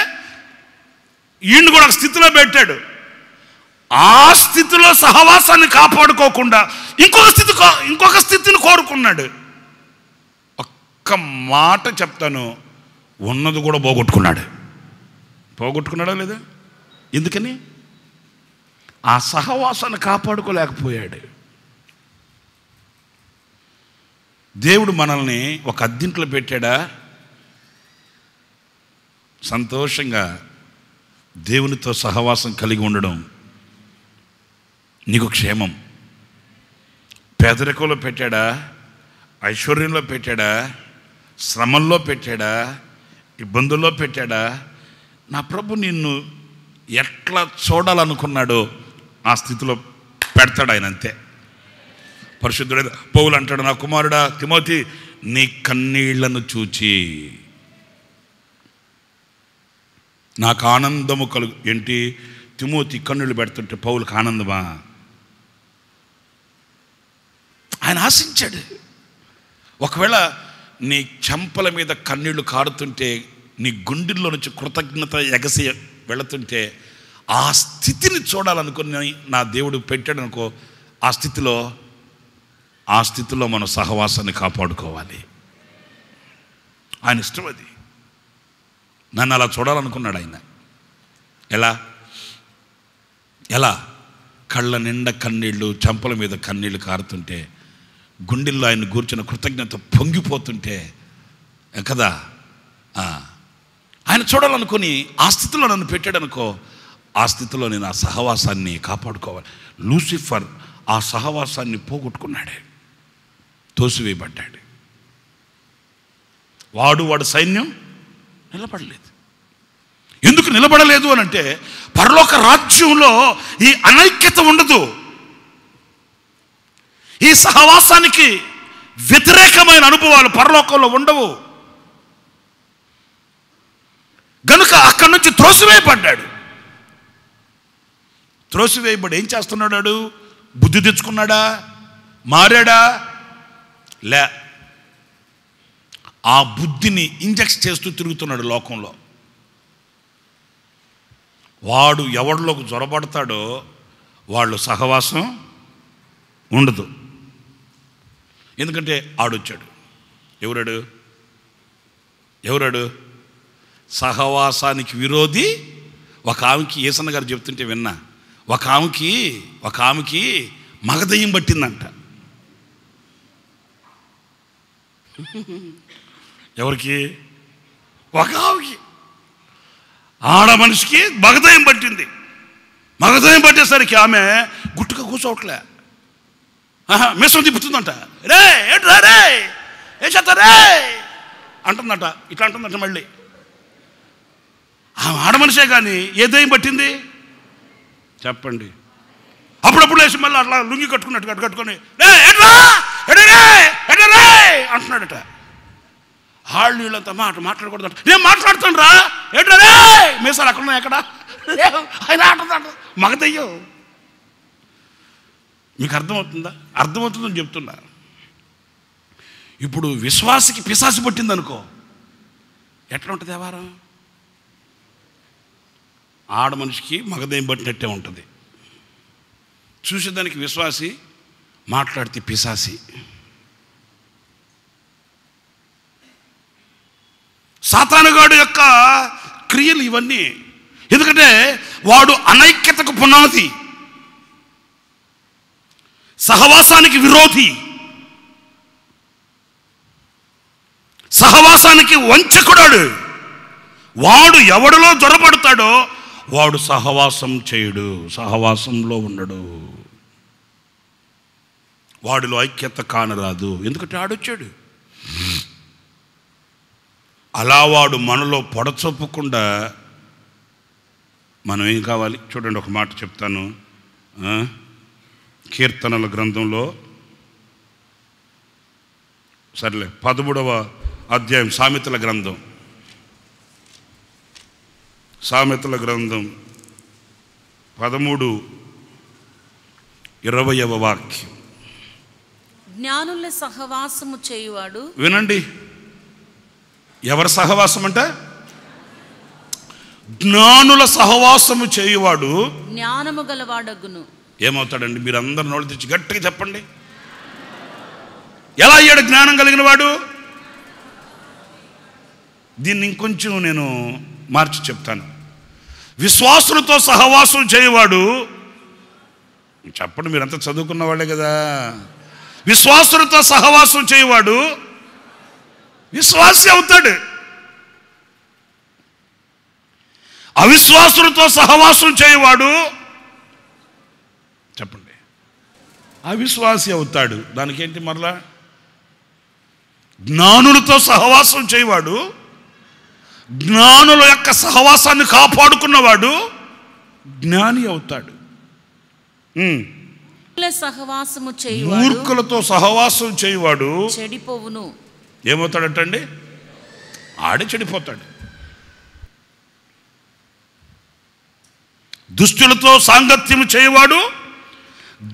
ఈయన్ని కూడా ఒక స్థితిలో పెట్టాడు. ఆ స్థితిలో సహవాసాన్ని కాపాడుకోకుండా ఇంకొక స్థితిని కోరుకున్నాడు. ఒక్క మాట చెప్తాను, ఉన్నది కూడా పోగొట్టుకున్నాడా లేదా? ఎందుకని? ఆ సహవాసాన్ని కాపాడుకోలేకపోయాడు. దేవుడు మనల్ని ఒక అద్దింట్లో పెట్టాడా? సంతోషంగా దేవునితో సహవాసం కలిగి ఉండడం నీకు క్షేమం. పేదరికంలో పెట్టాడా? ఐశ్వర్యంలో పెట్టాడా? శ్రమల్లో పెట్టాడా? ఇబ్బందుల్లో పెట్టాడా? నా ప్రభు నిన్ను ఎట్లా చూడాలనుకున్నాడో ఆ స్థితిలో పెడతాడు ఆయన, అంతే. పరిశుద్ధుడైన పౌలు అంటాడు, నా కుమారుడా తిమోతి, నీ కన్నీళ్లను చూచి నాకు ఆనందము కలుగు. ఏంటి? తిమోతి కన్నీళ్ళు పెడుతుంటే పౌలుకి ఆనందమా? ఆయన ఆశించాడు. ఒకవేళ నీ చెంపల మీద కన్నీళ్లు కారుతుంటే, నీ గుండెల్లో నుంచి కృతజ్ఞత ఎగసి వెళుతుంటే, ఆ స్థితిని చూడాలనుకుని నా దేవుడు పెట్టాడు అనుకో. ఆ స్థితిలో మన సహవాసాన్ని కాపాడుకోవాలి. ఆయన ఇష్టం అది. నన్ను అలా చూడాలనుకున్నాడు ఆయన. ఎలా? కళ్ళ నిండా కన్నీళ్ళు, చెంపల మీద కన్నీళ్ళు కారుతుంటే, గుండెల్లో ఆయన కూర్చున్న కృతజ్ఞత పొంగిపోతుంటే కదా ఆయన చూడాలనుకుని ఆ స్థితిలో నన్ను పెట్టాడు అనుకో. ఆ స్థితిలో నేను ఆ సహవాసాన్ని కాపాడుకోవాలి. లూసిఫర్ ఆ సహవాసాన్ని పోగొట్టుకున్నాడే, తోసివేయబడ్డాడు. వాడు సైన్యం నిలబడలేదు. ఎందుకు నిలబడలేదు అని అంటే, పరలోక రాజ్యంలో ఈ అనైక్యత ఉండదు. ఈ సహవాసానికి వ్యతిరేకమైన అనుభవాలు పరలోకంలో ఉండవు. గనుక అక్కడి నుంచి త్రోసివేయబడ్డాడు. త్రోసివేయబడి ఏం చేస్తున్నాడు? బుద్ధి తెచ్చుకున్నాడా? మారాడా? లే. ఆ బుద్ధిని ఇంజెక్ట్ చేస్తూ తిరుగుతున్నాడు లోకంలో. వాడు ఎవరిలోకి జొరబడతాడో వాళ్ళు సహవాసం ఉండదు. ఎందుకంటే ఆడొచ్చాడు. ఎవరాడు? సహవాసానికి విరోధి. ఒక ఆమెకి యేసన్న గారు చెప్తుంటే విన్నా. ఒక ఆమెకి మగదయ్యం పట్టిందంట. ఎవరికి? ఒక ఆమెకి, ఆడ మనిషికి మగదయ్యం పట్టింది. మగదయ్యం పట్టేసరికి ఆమె గుట్టుగా కూర్చోవట్లే, మీసం తిప్పుతుందంట. రే ఏంట్రా రే, ఏం చేస్తారే అంటుందంట. ఇట్లా అంటుందంట. మళ్ళీ ఆమె ఆడ మనిషే కానీ ఏ దయ్యం పట్టింది చెప్పండి? అప్పుడప్పుడు వేసి మళ్ళీ అట్లా లుంగి కట్టుకుని రే ఏంట్రా రే అంటున్నాడట. వాళ్ళు వీళ్ళంతా మాట్లాడకూడదు. నేను మాట్లాడుతాను రా, ఏంట్రా రే మీసాలు అక్కడ ఎక్కడ ఆయన ఆడుతుందంట. మగదయ్యం. మీకు అర్థమవుతుందని చెప్తున్నా. ఇప్పుడు విశ్వాసికి పిశాసి పట్టింది అనుకో, ఎట్లా ఉంటుంది వ్యవహారం? ఆడ మనిషికి మగదయ్యం పట్టినట్టే ఉంటుంది. చూసేదానికి విశ్వాసి, మాట్లాడితే పిశాసి. సాతానుగాడు యొక్క క్రియలు ఇవన్నీ. ఎందుకంటే వాడు అనైక్యతకు పునాది, సహవాసానికి విరోధి, సహవాసానికి వంచకుడాడు. వాడు ఎవడిలో జొరపడతాడో వాడు సహవాసం చేయడు, సహవాసంలో ఉండడు, వాడిలో ఐక్యత కానరాదు. ఎందుకంటే ఆడొచ్చాడు. అలా వాడు మనలో పొడచొప్పకుండా మనం ఏం కావాలి చూడండి. ఒక మాట చెప్తాను. కీర్తనల గ్రంథంలో సర్లే 13వ అధ్యాయం సామెతల గ్రంథం 13:20 వాక్యం. జ్ఞానుల సహవాసము చేయువాడు. వినండి, ఎవరి సహవాసం అంటే? జ్ఞానుల సహవాసము చేయువాడు జ్ఞానము గలవాడగును. ఏమవుతాడండి? మీరు అందరు నోళ్ళు తెచ్చి గట్టిగా చెప్పండి. ఎలా అయ్యాడు జ్ఞానం కలిగిన వాడు? దీన్ని ఇంకొంచెం నేను మార్చి చెప్తాను. విశ్వాసులతో సహవాసం చేయవాడు, చెప్పండి మీరంతా చదువుకున్న వాళ్ళే కదా, విశ్వాసులతో సహవాసం చేయవాడు విశ్వాసి అవుతాడు. అవిశ్వాసులతో సహవాసం చేయవాడు చెప్పండి అవిశ్వాసి అవుతాడు. దానికేంటి మరలా? జ్ఞానులతో సహవాసం చేయవాడు, జ్ఞానుల యొక్క సహవాసాన్ని కాపాడుకున్నవాడు జ్ఞాని అవుతాడు. సహవాసము చేయువాడు, మూర్ఖులతో సహవాసం చేయవాడు చెడిపోవును. ఏమవుతాడటండి? ఆడే చెడిపోతాడు. దుష్టులతో సాంగత్యము చేయవాడు,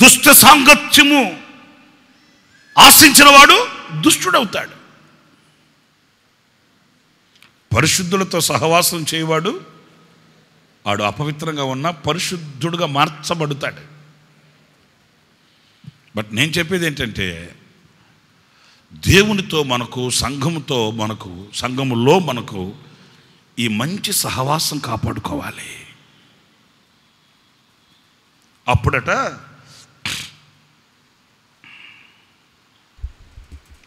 దుష్ట సాంగత్యము ఆశించిన వాడు దుష్టుడవుతాడు. పరిశుద్ధులతో సహవాసం చేయవాడు వాడు అపవిత్రంగా ఉన్న పరిశుద్ధుడుగా మార్చబడతాడు. బట్ నేను చెప్పేది ఏంటంటే, దేవునితో మనకు, సంఘముతో మనకు, సంఘములో మనకు ఈ మంచి సహవాసం కాపాడుకోవాలి.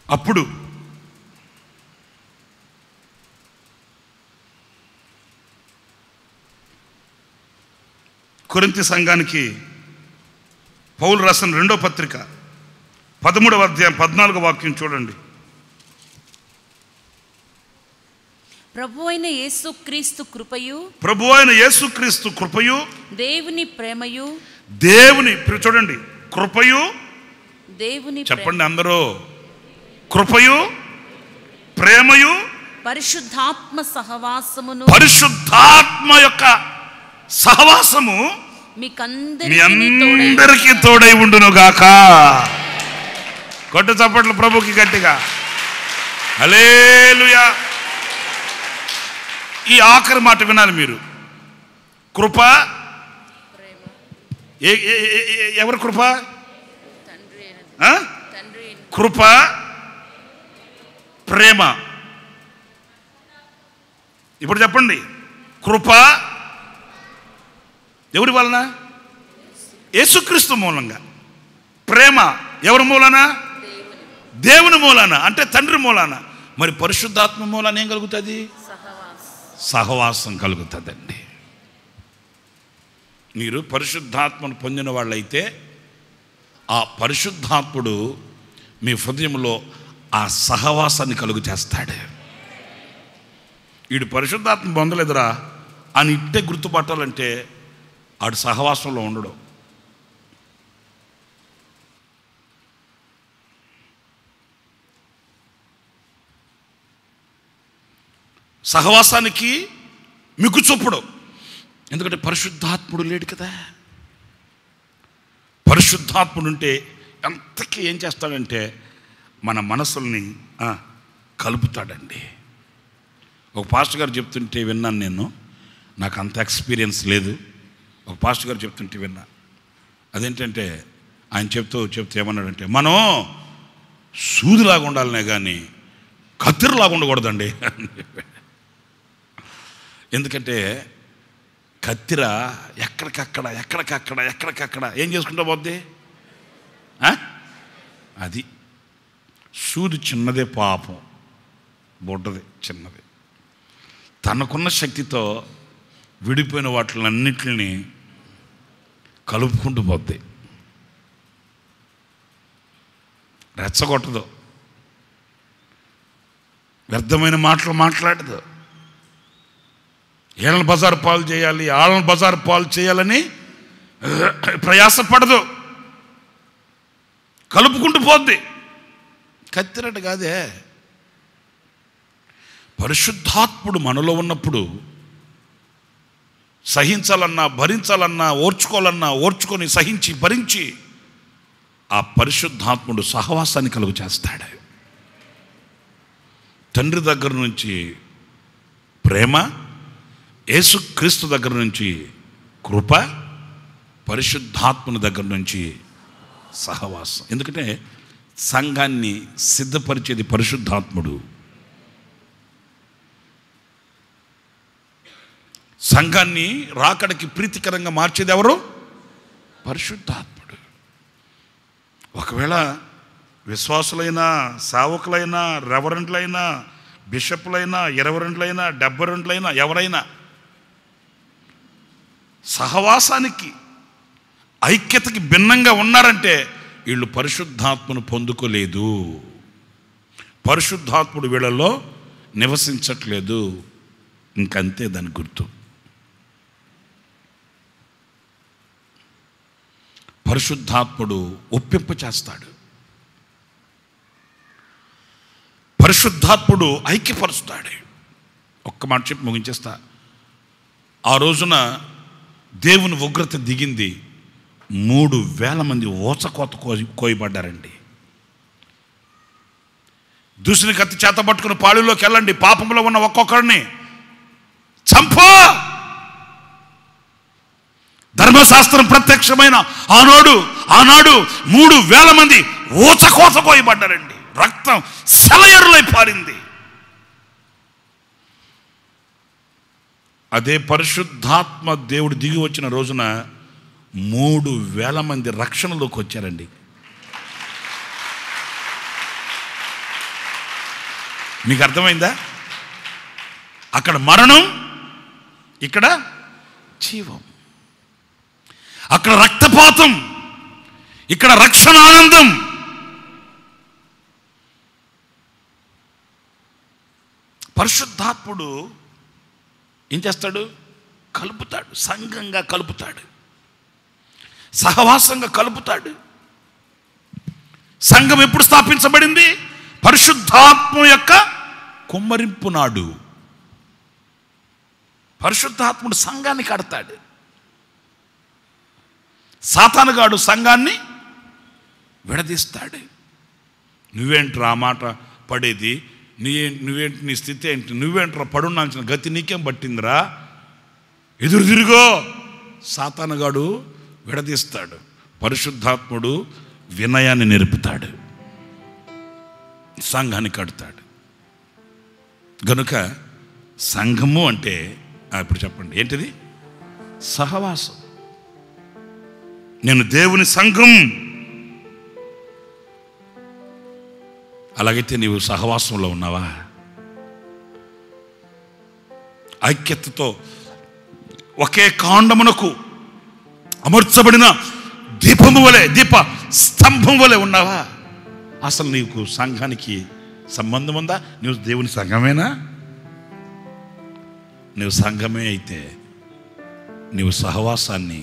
అప్పుడు కొరింథీ సంఘానికి పౌలు రాసిన 2వ పత్రిక 13వ అధ్యాయం 14వ వాక్యం చూడండి. ప్రభువైన యేసుక్రీస్తు కృపయు, ప్రభువైన యేసుక్రీస్తు కృపయు, దేవుని ప్రేమయు, చూడండి, కృపయు, దేవుని చెప్పండి అందరూ, కృపయు, ప్రేమయు, పరిశుద్ధాత్మ సహవాసమును, పరిశుద్ధాత్మ యొక్క సహవాసము మీ అందరికీ తోడై ఉండును గాక. కొట్టు చప్పట్లు ప్రభుకి గట్టిగా. హల్లెలూయా. ఈ ఆఖరి మాట వినాలి మీరు. కృప, ఎవరి కృప? కృప, ప్రేమ. ఇప్పుడు చెప్పండి, కృప ఎవరి వలన? యేసుక్రీస్తు మూలంగా. ప్రేమ ఎవరి మూలన? దేవుని మూలాన, అంటే తండ్రి మూలాన. మరి పరిశుద్ధాత్మ మూలాన ఏం కలుగుతుంది? సహవాసం కలుగుతుందండి. మీరు పరిశుద్ధాత్మను పొందిన వాళ్ళైతే ఆ పరిశుద్ధాత్ముడు మీ హృదయంలో ఆ సహవాసాన్ని కలుగు చేస్తాడు. వీడు పరిశుద్ధాత్మ పొందలేదురా అని ఇట్టే గుర్తుపట్టాలంటే ఆడు సహవాసంలో ఉండడు. సహవాసానికి మిక్కు చూపుడు. ఎందుకంటే పరిశుద్ధాత్ముడు లేడు కదా. పరిశుద్ధాత్ముడు ఉంటే ఎంతకీ ఏం చేస్తాడంటే మన మనసుల్ని కలుపుతాడండి. ఒక పాస్టర్ గారు చెప్తుంటే విన్నాను నేను, నాకు అంత ఎక్స్పీరియన్స్ లేదు. ఒక పాస్టర్ గారు చెప్తుంటే విన్నా. అదేంటంటే ఆయన చెప్తూ ఏమన్నాడంటే, మనం సూదిలాగా ఉండాలనే కానీ కత్తిరలాగా ఉండకూడదండి. ఎందుకంటే కత్తిర ఎక్కడికక్కడ ఏం చేసుకుంటా పోద్ది? అది సూది చిన్నదే, పాపం బొడ్డది చిన్నది. తనకున్న శక్తితో విడిపోయిన వాటిలన్నిటిని కలుపుకుంటూ పోద్ది. రెచ్చగొట్టదు, వ్యర్థమైన మాటలు మాట్లాడదు, ఏళ్ళని బజారు పాలు చేయాలి, ఆళ్ళని బజారు పాలు చేయాలని ప్రయాసపడదు, కలుపుకుంటూ పోద్ది. కత్తిరట కాదే. పరిశుద్ధాత్ముడు మనలో ఉన్నప్పుడు సహించాలన్నా, భరించాలన్నా, ఓర్చుకోవాలన్నా ఓర్చుకొని సహించి భరించి ఆ పరిశుద్ధాత్ముడు సహవాసాన్ని కలుగు చేస్తాడు. తండ్రి దగ్గర నుంచి ప్రేమ, యేసుక్రీస్తు దగ్గర నుంచి కృప, పరిశుద్ధాత్ముని దగ్గర నుంచి సహవాసం. ఎందుకంటే సంఘాన్ని సిద్ధపరిచేది పరిశుద్ధాత్ముడు. సంఘాన్ని రాకడికి ప్రీతికరంగా మార్చేది ఎవరు? పరిశుద్ధాత్ముడు. ఒకవేళ విశ్వాసులైనా, సేవకులైనా, రెవరెంట్లైనా, బిషప్లైనా, 22లైనా, 72లైనా, ఎవరైనా సహవాసానికి, ఐక్యతకి భిన్నంగా ఉన్నారంటే వీళ్ళు పరిశుద్ధాత్మను పొందుకోలేదు, పరిశుద్ధాత్ముడు వీళ్ళలో నివసించట్లేదు. ఇంకంతే దాని గుర్తు. పరిశుద్ధాత్ముడు ఒప్పింప చేస్తాడు, పరిశుద్ధాత్ముడు ఐక్యపరుస్తాడు. ఒక్క మాట చెప్పి ముగించేస్తా. ఆ రోజున దేవుని ఉగ్రత దిగింది. 3,000 మంది ఓచకోత కోయబడ్డారండి. దూషణి కత్తి చేత పట్టుకుని పాళిలోకి వెళ్ళండి, పాపంలో ఉన్న ఒక్కొక్కరిని చంపో. ధర్మశాస్త్రం ప్రత్యక్షమైన ఆనాడు 3,000 మంది ఊచకోత కోయబడ్డారండి. రక్తం సెలయరులై పారింది. అదే పరిశుద్ధాత్మ దేవుడు దిగి వచ్చిన రోజున 3,000 మంది రక్షణలోకి వచ్చారండి. మీకు అర్థమైందా? అక్కడ మరణం, ఇక్కడ జీవం. అక్కడ రక్తపాతం, ఇక్కడ రక్షణ ఆనందం. పరిశుద్ధాత్ముడు ఏం చేస్తాడు? కలుపుతాడు, సంఘంగా కలుపుతాడు, సహవాసంగా కలుపుతాడు. సంఘం ఎప్పుడు స్థాపించబడింది? పరిశుద్ధాత్మ యొక్క కుమ్మరింపు నాడు. పరిశుద్ధాత్ముడు సంఘాన్ని కడతాడు. సాతానుగాడు సంఘాన్ని విడదీస్తాడు. నువ్వేంట్రా ఆ మాట పడేది? నువ్వేంటి, నీ స్థితి ఏంటి? నువ్వేంట్రా పడున్నాల్సిన గతి నీకేం పట్టిందిరా? ఎదురు తిరుగో. సాతానుగాడు విడదీస్తాడు, పరిశుద్ధాత్ముడు వినయాన్ని నేర్పుతాడు, సంఘాన్ని కడతాడు. గనుక సంఘము అంటే ఇప్పుడు చెప్పండి ఏంటిది? సహవాసం. నేను దేవుని సంఘం. అలాగైతే నీవు సహవాసంలో ఉన్నావా? ఐక్యతతో ఒకే కాండమునకు అమర్చబడిన దీపము వలె, దీప స్తంభం వలె ఉన్నావా? అసలు నీకు సంఘానికి సంబంధం ఉందా? నువ్వు దేవుని సంఘమేనా? నువ్వు సంఘమే అయితే నీవు సహవాసాన్ని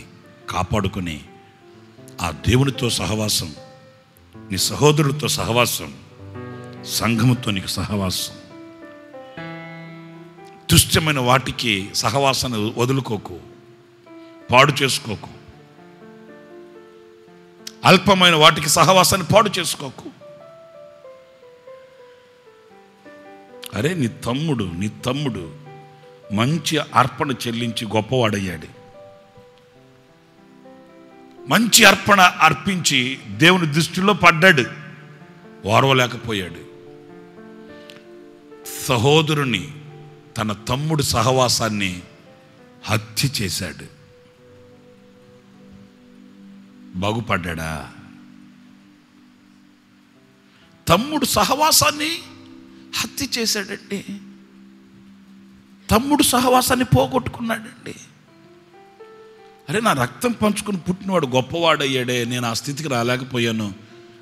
కాపాడుకొని ఆ దేవునితో సహవాసం, నీ సహోదరులతో సహవాసం, సంఘముతో నీకు సహవాసం. తుష్టమైన వాటికి సహవాసాన్ని వదులుకోకు, పాడు చేసుకోకు. అల్పమైన వాటికి సహవాసాన్ని పాడు చేసుకోకు. అరే నీ తమ్ముడు మంచి అర్పణ చెల్లించి గొప్పవాడయ్యాడు. మంచి అర్పణ అర్పించి దేవుని దృష్టిలో పడ్డాడు, ఓర్వలేకపోయాడు. సహోదరుని, తన తమ్ముడు సహవాసాన్ని హత్య చేశాడు. బాగుపడ్డా? తమ్ముడు సహవాసాన్ని హత్య చేశాడండి. తమ్ముడు సహవాసాన్ని పోగొట్టుకున్నాడండి. అరే నా రక్తం పంచుకుని పుట్టినవాడు గొప్పవాడయ్యాడే, నేను ఆ స్థితికి రాలేకపోయాను,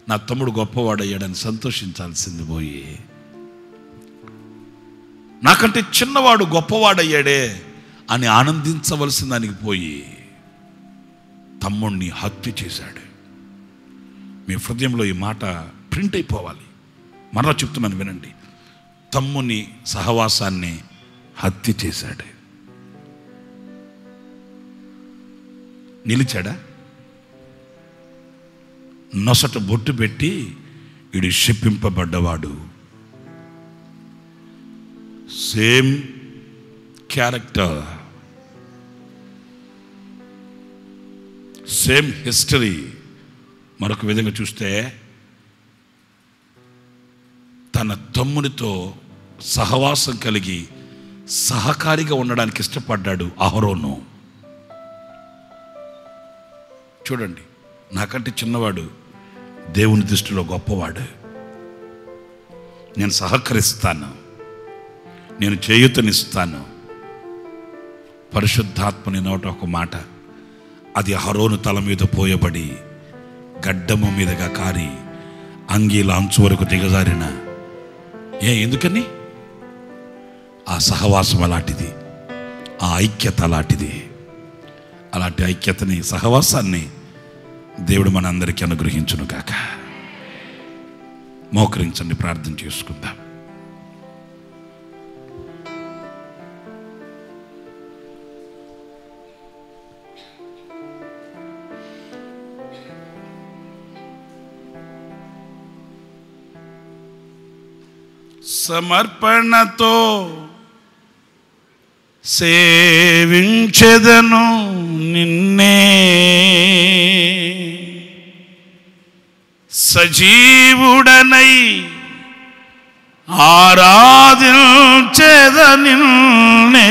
నా తమ్ముడు గొప్పవాడయ్యాడని సంతోషించాల్సింది పోయి, నాకంటే చిన్నవాడు గొప్పవాడయ్యాడే అని ఆనందించవలసిన దానికి పోయి తమ్ముడిని హత్య చేశాడు. మీ హృదయంలో ఈ మాట ప్రింట్ అయిపోవాలి. మరలా చెప్తున్నాను వినండి. తమ్ముని సహవాసాన్ని హత్య చేశాడు. నిలిచాడా? నొసట బొట్టు పెట్టి ఇడు శపింపబడ్డవాడు, సేమ్ క్యారెక్టర్, సేమ్ హిస్టరీ. మరొక విధంగా చూస్తే తన తమ్మునితో సహవాసం కలిగి సహకారిగా ఉండడానికి ఇష్టపడ్డాడు అహరోను. చూడండి, నాకంటే చిన్నవాడు దేవుని దృష్టిలో గొప్పవాడు. నేను సహకరిస్తాను, నేను చేయూతనిస్తాను. పరిశుద్ధాత్మని నోట ఒక మాట, అది అహరోను తల మీద పోయబడి గడ్డము మీదగా కారి అంగీల అంచు వరకు దిగజారిన. ఎందుకని? ఆ సహవాసం అలాంటిది, ఆ ఐక్యత అలాంటిది. అలాంటి ఐక్యతని, సహవాసాన్ని దేవుడు మనందరికీ అనుగ్రహించును గాక. మోకరించండి, ప్రార్థన చేసుకుందాం. సమర్పణతో సేవించెదను నిన్నే, సజీవుడనై ఆరాధించెద నిన్నే.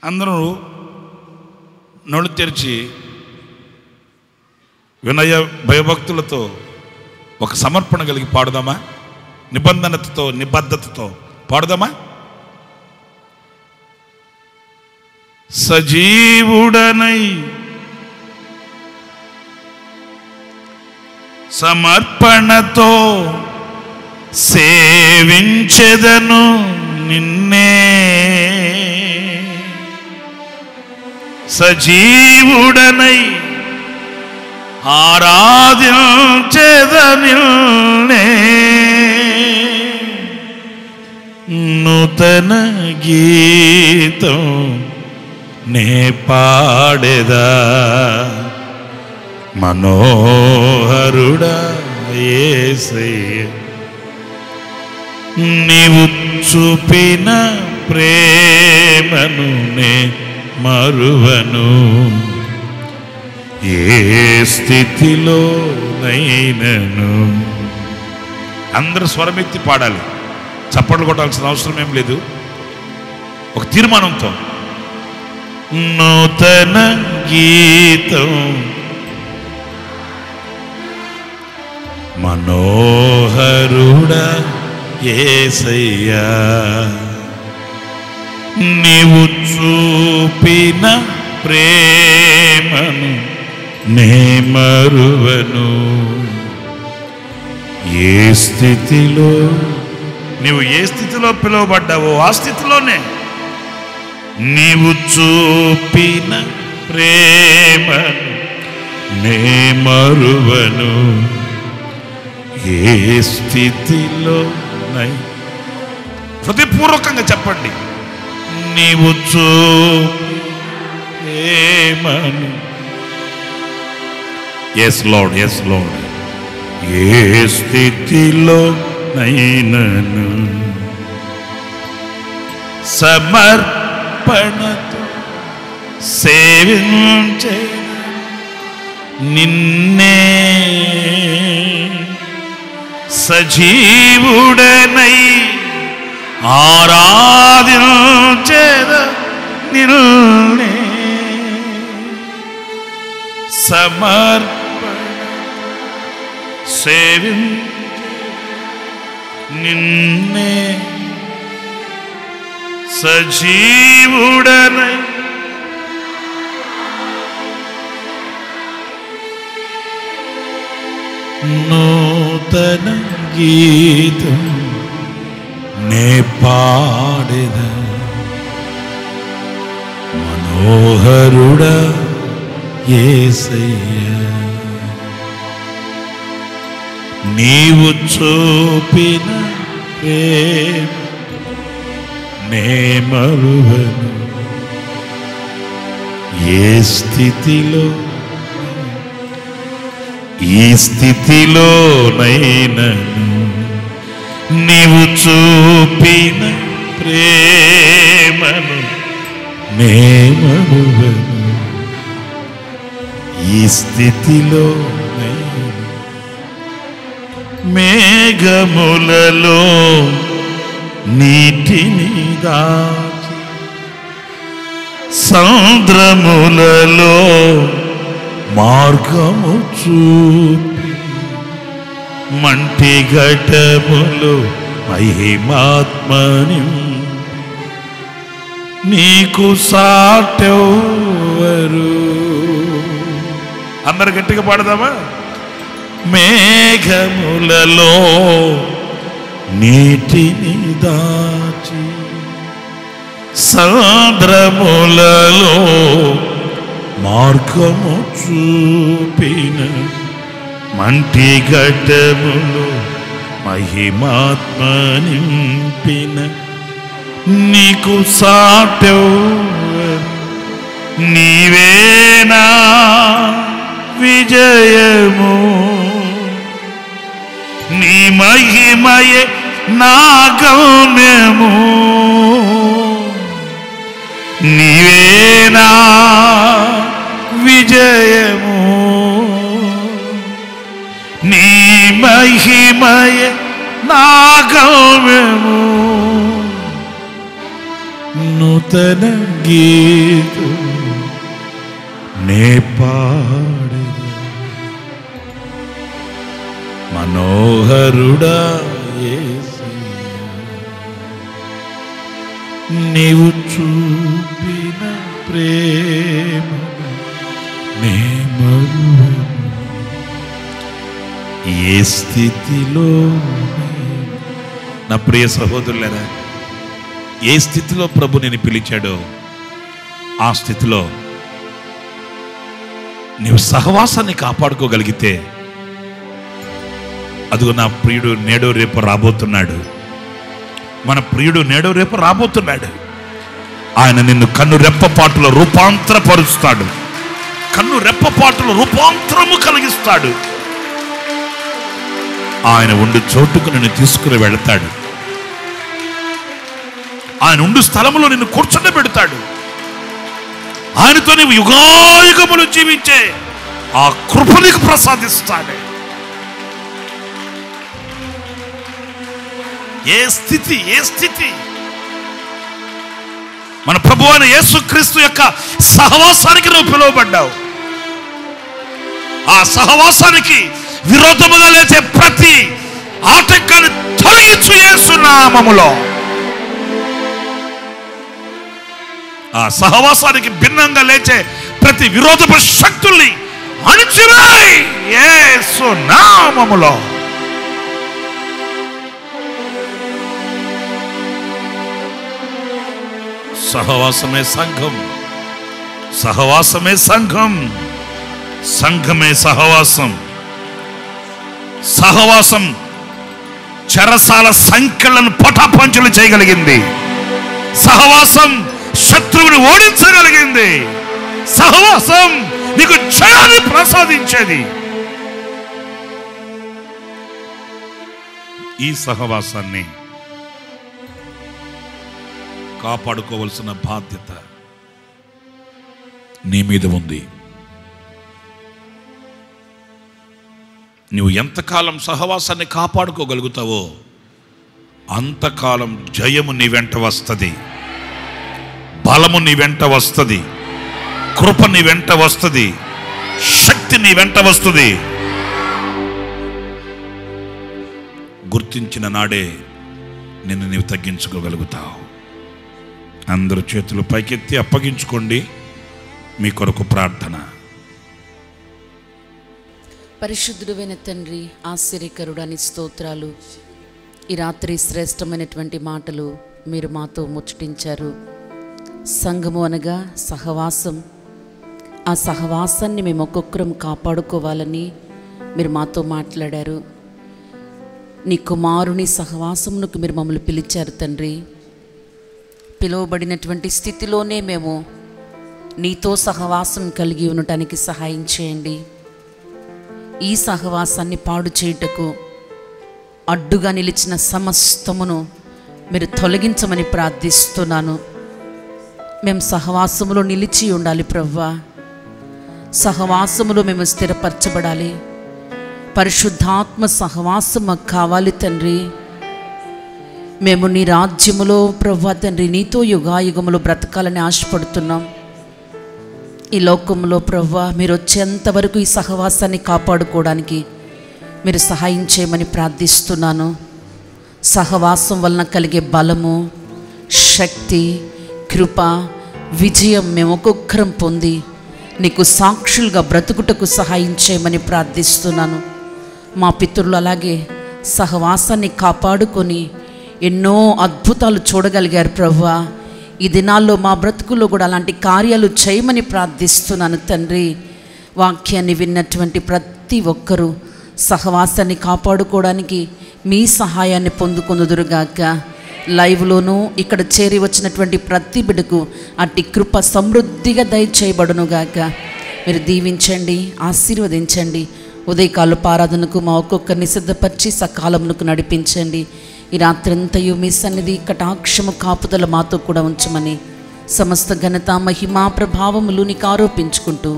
అందరూ నోళ్ళు తెరిచి వినయ భయభక్తులతో ఒక సమర్పణ కలిగి పాడుదామా? నిబంధనతో, నిబద్ధతతో పాడుదామా? సజీవుడనై సమర్పణతో సేవించెదను నిన్నే, సజీవుడనై ఆరాధించెద నిన్నే. నూతన గీతం నే పాడెదా, మనోహరుడా యేసయ్య. నీవు చూపిన ప్రేమను నే మరువను, ఏ స్థితిలో నైనను. అందరూ స్వరమెత్తి పాడాలి, చప్పట్లు కొట్టాల్సిన అవసరం ఏం లేదు. ఒక తీర్మానంతో నూతన గీతం మనోహరుడా యేసయ్యా, నీవు చూపిన ప్రేమను నే మరువను, ఏ స్థితిలో నీవు ఏ స్థితిలో పిలువబడ్డావో ఆ స్థితిలోనే నీవు చూపిన ప్రేమను నే మరువను, ఏ స్థితిలో నై. హృదయపూర్వకంగా చెప్పండి, నీవు చూపేమను. Yes Lord, yes Lord. ఏ స్థితిలో నైనను సమర్పణతో సేవించే నిన్నే, సజీవుడనై ఆరాధించెద నిన్నే, సమర్పణ సేవించెద నిన్నే, సజీవుడనై నూతన గీతం నే పాడెదా, మనోహరుడా యేసయ్యా. నీవు చూపిన ప్రేమ నే మరువను, ఏ స్థితిలో ఈ స్థితిలో నైనను నీవు చూపిన ప్రేమను నే మరువను, ఈ స్థితిలో మేఘములలో నీటిని దాచి సముద్రములలో మార్గము చూపి మంటి ఘటములు మహిమాత్మని నీకు సాటెవరు. అందరు గట్టిగా పాడదామా? మేఘములలో నీటిని దాచి సముద్రములలో మార్గము చూపిన మంటి ఘటములు మహిమాత్మ నింపిన నీకు సాటెవరు. నీవేనా విజయము, నీ మహిమయే నా గమ్యము. నీవేనా విజయము, నీ మహిమయే నా గమ్యము. నూతన గీతు నే పాడెద మనోహరుడా యేసయ్యా, నీవు చూపిన ప్రేమ నే మరువను. ఏ స్థితిలో నా ప్రియ సహోదరులారా, ఏ స్థితిలో ప్రభు నేను పిలిచాడో ఆ స్థితిలో నీవు సహవాసాన్ని కాపాడుకోగలిగితే, అదిగో నా ప్రియుడు నేడో రేపు రాబోతున్నాడు, మన ప్రియుడు నేడో రేపు రాబోతున్నాడు. ఆయన నిన్ను కన్ను రెప్పపాటులో రూపాంతరపరుస్తాడు, కన్ను రెప్పపాటులో రూపాంతరము కలిగిస్తాడు. ఆయన ఉండు చోటుకు నిన్ను తీసుకుని వెళతాడు, ఆయన ఉండు స్థలములో నిన్ను కూర్చుండబెడతాడు. ఆయనతో నీవు యుగాయుగములు జీవించే ఆ కృప నీకు ప్రసాదిస్తాడు. ఏ స్థితి మన ప్రభువు అయిన యేసుక్రీస్తు యొక్క సహవాసానికి నువ్వు పిలువబడ్డావు. ఆ సహవాసానికి విరోధముగా లేచే ప్రతి ఆటంకాన్ని తొలగించు యేసు నామములో. ఆ సహవాసానికి భిన్నంగా లేచే ప్రతి విరోధపు శక్తుల్ని అణిచివేయి యేసు నామములో. సహవాసమే సంఘం, సహవాసమే సంఘం, సంఘమే సహవాసం. సహవాసం చెరసాల సంఖ్యలను పటాపంచలు చేయగలిగింది. సహవాసం శత్రువుని ఓడించగలిగింది. సహవాసం నీకు జయాన్ని ప్రసాదించేది. ఈ సహవాసాన్ని కాపాడుకోవలసిన బాధ్యత నీ మీద ఉంది. నువ్వు ఎంతకాలం సహవాసాన్ని కాపాడుకోగలుగుతావో అంతకాలం జయము నీ వెంట వస్తుంది, బలము నీ వెంట వస్తుంది, కృప నీ వెంట వస్తుంది, శక్తి నీ వెంట వస్తుంది. గుర్తించిన నాడే నిన్ను నీవు తగ్గించుకోగలుగుతావు. అందరూ చేతులు పైకెత్తి అప్పగించుకోండి. మీ కొరకు ప్రార్థన. పరిశుద్ధుడైన తండ్రి, ఆశ్చర్యకరుడని స్తోత్రాలు. ఈ రాత్రి శ్రేష్టమైనటువంటి మాటలు మీరు మాతో ముచ్చటించారు. సంఘము అనగా సహవాసం. ఆ సహవాసాన్ని మేము ఒక్కొక్కరం కాపాడుకోవాలని మీరు మాతో మాట్లాడారు. నీ కుమారుని సహవాసమునకు మీరు మమ్మల్ని పిలిచారు తండ్రి. పిలువబడినటువంటి స్థితిలోనే మేము నీతో సహవాసం కలిగి ఉండటానికి సహాయం చేయండి. ఈ సహవాసాన్ని పాడు చేయుటకు అడ్డుగా నిలిచిన సమస్తమును మీరు తొలగించమని ప్రార్థిస్తున్నాను. మేము సహవాసములో నిలిచి ఉండాలి ప్రభువా. సహవాసములో మేము స్థిరపరచబడాలి. పరిశుద్ధాత్మ సహవాసం మాకు కావాలి తండ్రి. మేము నీ రాజ్యములో ప్రభువా తండ్రి నీతో యుగాయుగములు బ్రతకాలని ఆశపడుతున్నాం. ఈ లోకంలో ప్రభువా మీరు వచ్చేంత వరకు ఈ సహవాసాన్ని కాపాడుకోవడానికి మీరు సహాయం చేయమని ప్రార్థిస్తున్నాను. సహవాసం వలన కలిగే బలము, శక్తి, కృప, విజయం మేము ఒక్కొక్కరం పొంది నీకు సాక్షులుగా బ్రతుకుటకు సహాయం చేయమని ప్రార్థిస్తున్నాను. మా పితరులు అలాగే సహవాసాన్ని కాపాడుకొని ఎన్నో అద్భుతాలు చూడగలిగారు ప్రభువా. ఈ దినాల్లో మా బ్రతుకుల్లో కూడా అలాంటి కార్యాలు చేయమని ప్రార్థిస్తున్నాను తండ్రి. వాక్యాన్ని విన్నటువంటి ప్రతి ఒక్కరూ సహవాసాన్ని కాపాడుకోవడానికి మీ సహాయాన్ని పొందుకొనుదురుగాక. లైవ్లోనూ ఇక్కడ చేరి వచ్చినటువంటి ప్రతి బిడ్డకు అట్టి కృప సమృద్ధిగా దయచేయబడునుగాక. మీరు దీవించండి, ఆశీర్వదించండి. ఉదయకాల ఆరాధనకు మా ఒక్కొక్కరిని సిద్ధపరిచి సకాలమునకు నడిపించండి. ఈ రాత్రంతయు మీ సన్నిధి కటాక్షము కాపుదల మాతో కూడా ఉంచమని సమస్త ఘనత మహిమా ప్రభావములు నీకు ఆరోపించుకుంటూ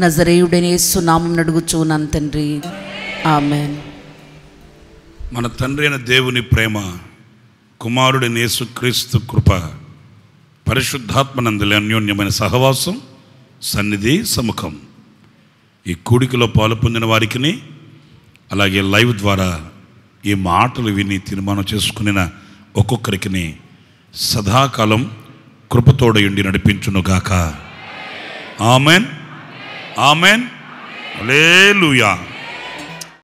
నజరేయుడైన యేసు నామం అడుగుచున్నాను తండ్రి, ఆమెన్. మన తండ్రి అయిన దేవుని ప్రేమ, కుమారుడైన యేసుక్రీస్తు కృప, పరిశుద్ధాత్మనందుల అన్యోన్యమైన సహవాసం, సన్నిధి, సముఖం ఈ కూడికలో పాలు పొందిన వారికి, అలాగే లైవ్ ద్వారా ఈ మాటలు విని తీర్మానం చేసుకున్న ఒక్కొక్కరికి సదాకాలం కృపతోడయుండి నడిపించునుగాక. ఆమెన్, ఆమెన్, హల్లెలూయా.